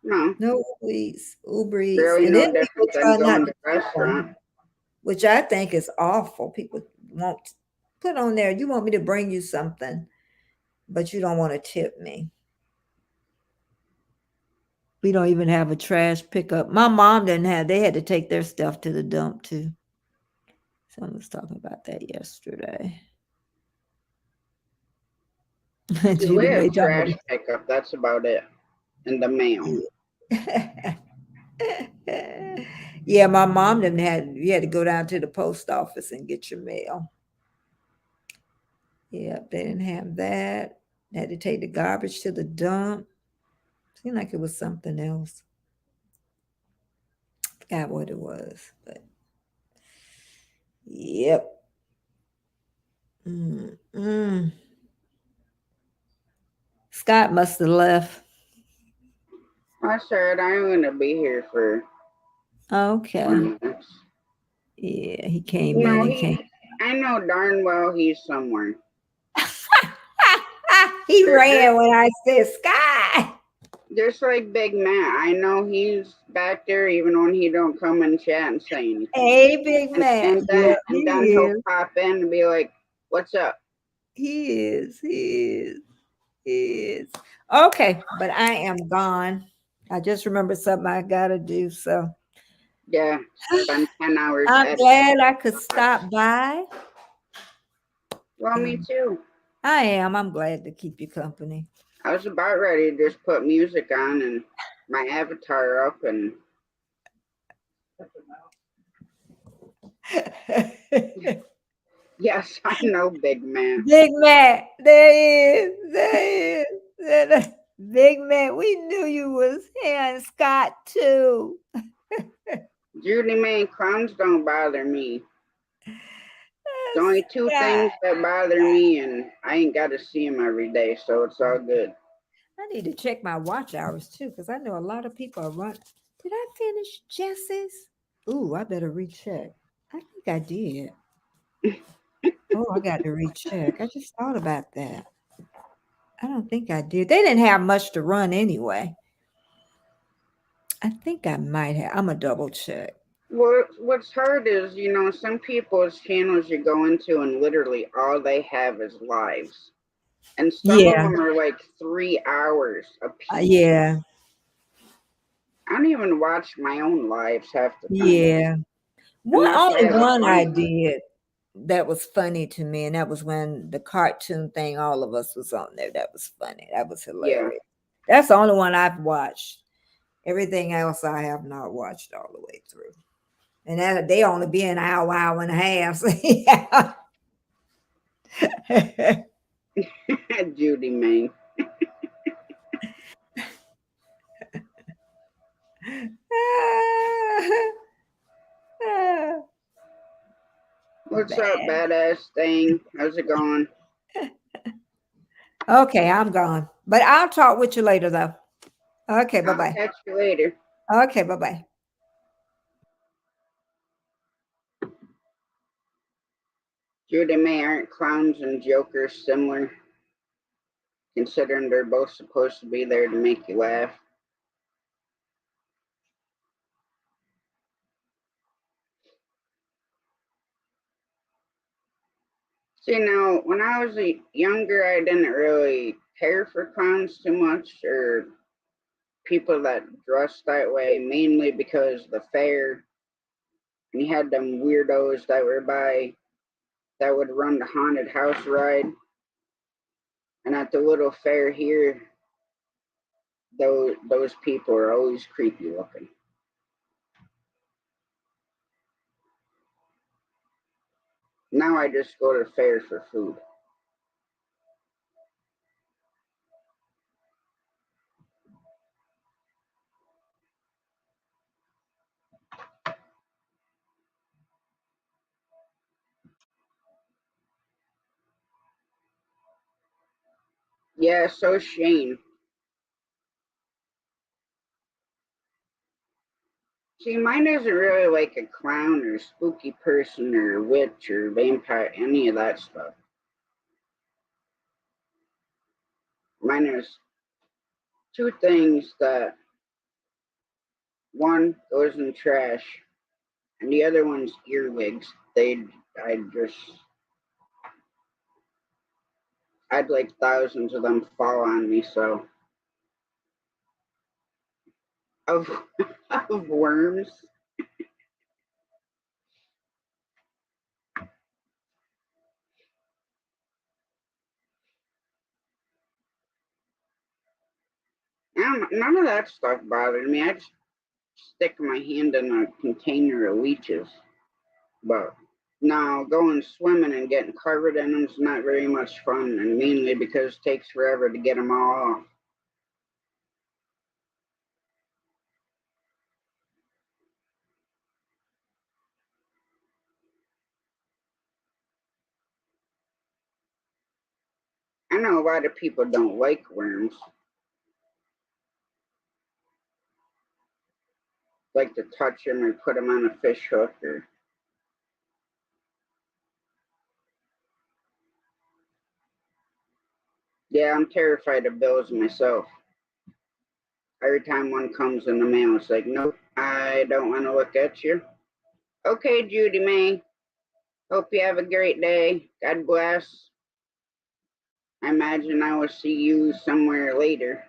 Speaker 2: No,
Speaker 3: No Uber Eats,
Speaker 2: really
Speaker 3: and
Speaker 2: no
Speaker 3: then people
Speaker 2: different
Speaker 3: try
Speaker 2: than
Speaker 3: not
Speaker 2: going
Speaker 3: to
Speaker 2: to a
Speaker 3: tip them,
Speaker 2: restaurant.
Speaker 3: which I think is awful. People won't put on there. You want me to bring you something, but you don't want to tip me. We don't even have a trash pickup. My mom didn't have. They had to take their stuff to the dump too. Someone was talking about that yesterday.
Speaker 2: We
Speaker 3: Judy
Speaker 2: have
Speaker 3: May
Speaker 2: trash pickup. That's about it. In the mail.
Speaker 3: Yeah, my mom didn't have. You had to go down to the post office and get your mail. Yeah, they didn't have that. They had to take the garbage to the dump. Seemed like it was something else. Forgot what it was, but yep. Scott must have left.
Speaker 2: I said I'm gonna be here for
Speaker 3: Okay.
Speaker 2: 20 minutes.
Speaker 3: Yeah, he came
Speaker 2: No,
Speaker 3: in and came.
Speaker 2: I know darn well he's somewhere.
Speaker 3: He ran when I said Sky.
Speaker 2: Just like Big Matt, I know he's back there even when he don't come in chat and say anything.
Speaker 3: Hey, Big
Speaker 2: And,
Speaker 3: Mac.
Speaker 2: and
Speaker 3: Yeah,
Speaker 2: then
Speaker 3: he
Speaker 2: and then he'll
Speaker 3: is.
Speaker 2: pop in and be like, "What's up?"
Speaker 3: He is. He is. He is. Okay, but I am gone. I just remembered something I gotta do. So
Speaker 2: Yeah, spend 10 hours
Speaker 3: I'm
Speaker 2: editing.
Speaker 3: glad I could stop by.
Speaker 2: Well, me
Speaker 3: And
Speaker 2: too.
Speaker 3: I am. I'm glad to keep you company.
Speaker 2: I was about ready to just put music on and my avatar up and yes, I know, Big Man.
Speaker 3: Big Mac, there is. There is. Big Mac, we knew you was here, and Scott too.
Speaker 2: Judy May, clowns don't bother me. There's only two
Speaker 3: Scott.
Speaker 2: things that bother me, and I ain't got to see them every day, so it's all good.
Speaker 3: I need to check my watch hours too, because I know a lot of people are running. Did I finish Jesse's? Ooh, I better recheck. I think I did. Oh, I got to recheck. I just thought about that. I don't think I did. They didn't have much to run anyway. I think I might have. I'm a double check.
Speaker 2: What's hard is, some people's channels you go into and literally all they have is lives. And some of
Speaker 3: Yeah,
Speaker 2: them are like 3 hours a piece.
Speaker 3: yeah,
Speaker 2: I don't even watch my own lives half the time
Speaker 3: yeah.
Speaker 2: unless I
Speaker 3: Only
Speaker 2: have a
Speaker 3: one I
Speaker 2: funny one.
Speaker 3: did that was funny to me, and that was when the cartoon thing, all of us was on there. That was funny. That was
Speaker 2: Yeah.
Speaker 3: hilarious. That's the only one I've watched. Everything else I have not watched all the way through. And that they only be an hour, hour and a half. So yeah.
Speaker 2: Judy May. What's up,
Speaker 3: Man.
Speaker 2: badass thing? How's it going?
Speaker 3: Okay, I'm gone. But I'll talk with you later though. Okay,
Speaker 2: I'll
Speaker 3: bye-bye.
Speaker 2: catch you later.
Speaker 3: Okay, bye-bye.
Speaker 2: Judy May, aren't clowns and jokers similar, considering they're both supposed to be there to make you laugh? See, now, when I was younger, I didn't really care for clowns too much or people that dressed that way, mainly because the fair, and you had them weirdos that were by that would run the haunted house ride. And at the little fair here, those people are always creepy looking. Now I just go to the fair for food. Yeah, so Shane. See, mine isn't really like a clown or spooky person or witch or vampire, any of that stuff. Mine is two things that one goes in trash and the other one's earwigs. I'd like thousands of them fall on me, so of of worms. None of that stuff bothered me. I just stick my hand in a container of leeches. But now going swimming and getting covered in them is not very much fun, and mainly because it takes forever to get them all off. I know a lot of people don't like worms, like to touch them or put them on a fish hook or. Yeah, I'm terrified of bills myself. Every time one comes in the mail, it's like, nope, I don't want to look at you. Okay, Judy May. Hope you have a great day. God bless. I imagine I will see you somewhere later.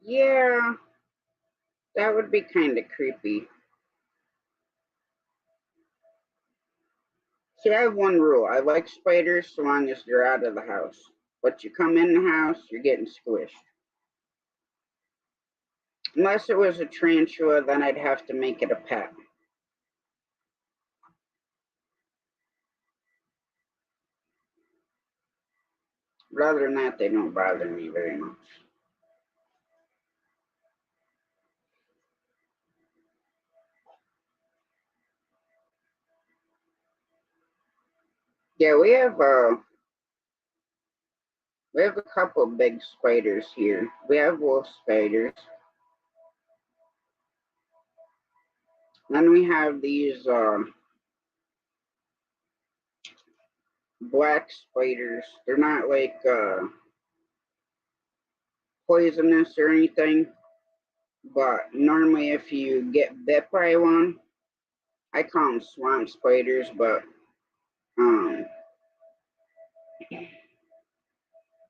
Speaker 2: Yeah, that would be kind of creepy. See, I have one rule. I like spiders so long as they're out of the house. But you come in the house, you're getting squished. Unless it was a tarantula, then I'd have to make it a pet. But other than that, they don't bother me very much. Yeah, we have a couple big spiders here. We have wolf spiders. Then we have these black spiders. They're not like poisonous or anything, but normally if you get bit by one, I call them swamp spiders, but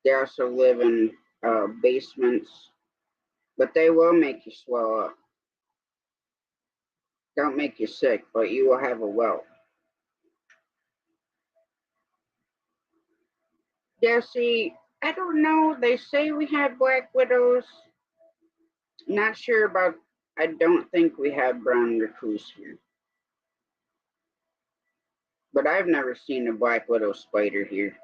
Speaker 2: they also live in basements, but they will make you swell up. Don't make you sick, but you will have a welt. Yeah, see, I don't know. They say we have black widows. Not sure about. I don't think we have brown recluse here, but I've never seen a black widow spider here.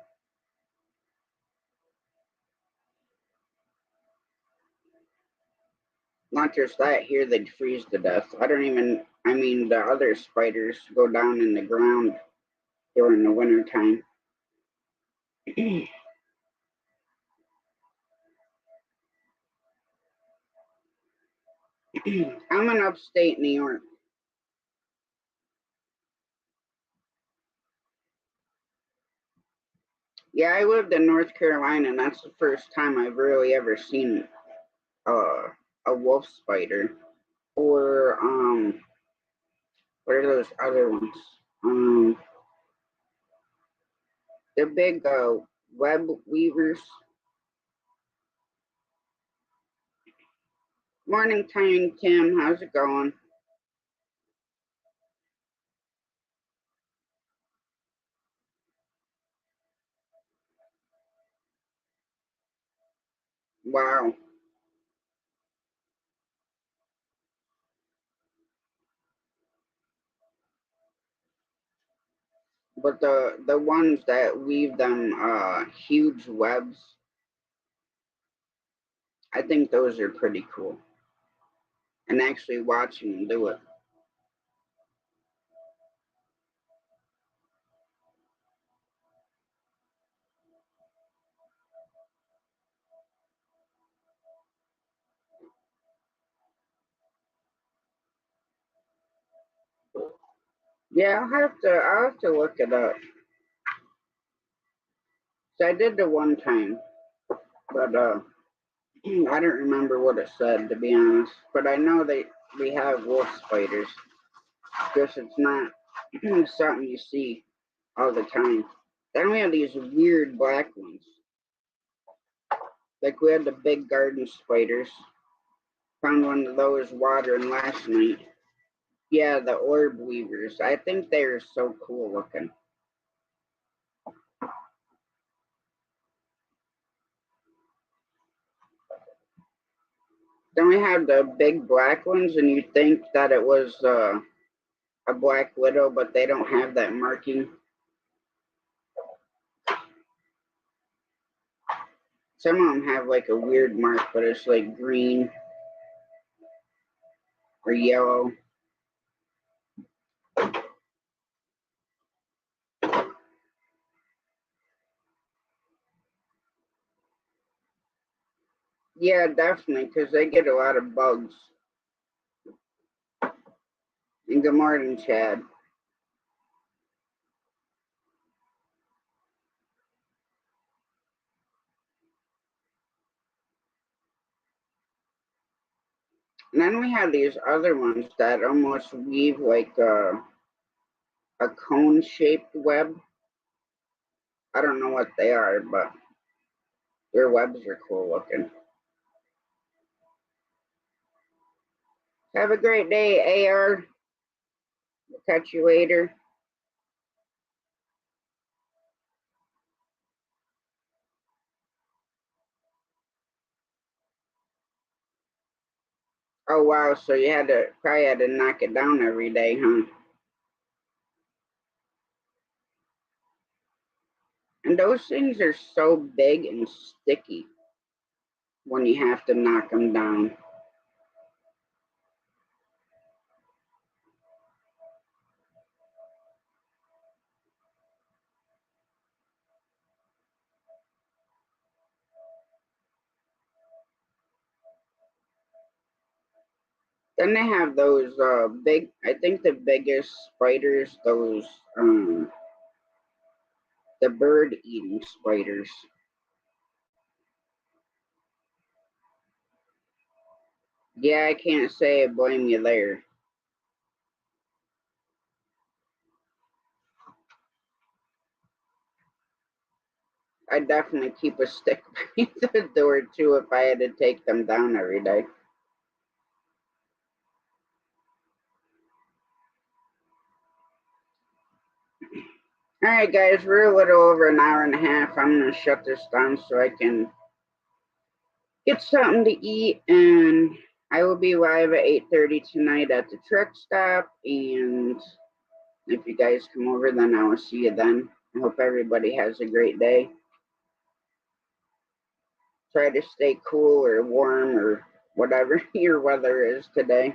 Speaker 2: Not just that, here they'd freeze to death. I don't even. I mean, the other spiders go down in the ground during the winter time. I'm in upstate New York. Yeah, I lived in North Carolina, and that's the first time I've really ever seen a wolf spider. Or what are those other ones? The big web weavers. Morning time, Tim. How's it going? Wow. But the ones that weave them huge webs, I think those are pretty cool. And actually watching them do it. Yeah, I'll have to look it up. So I did the one time, but I don't remember what it said, to be honest. But I know we have wolf spiders. Just it's not something you see all the time. Then we have these weird black ones. Like we had the big garden spiders. Found one of those watering last night. Yeah, the orb weavers. I think they are so cool looking. Then we have the big black ones, and you think that it was a black widow, but they don't have that marking. Some of them have like a weird mark, but it's like green or yellow. Yeah, definitely, because they get a lot of bugs. And good morning, Chad. And then we have these other ones that almost weave like a cone-shaped web. I don't know what they are, but their webs are cool looking. Have a great day, AR. We'll catch you later. Oh wow, so you probably had to knock it down every day, huh? And those things are so big and sticky when you have to knock them down. Then they have those big, I think the biggest spiders, those the bird eating spiders. Yeah, I can't say I blame you there. I'd definitely keep a stick by the door too if I had to take them down every day. All right, guys, we're a little over an hour and a half. I'm going to shut this down so I can get something to eat, and I will be live at 8:30 tonight at the truck stop, and if you guys come over, then I will see you then. I hope everybody has a great day. Try to stay cool or warm or whatever your weather is today.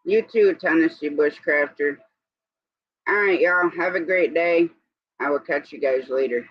Speaker 2: You too, Tennessee Bushcrafter. All right, y'all. Have a great day. I will catch you guys later.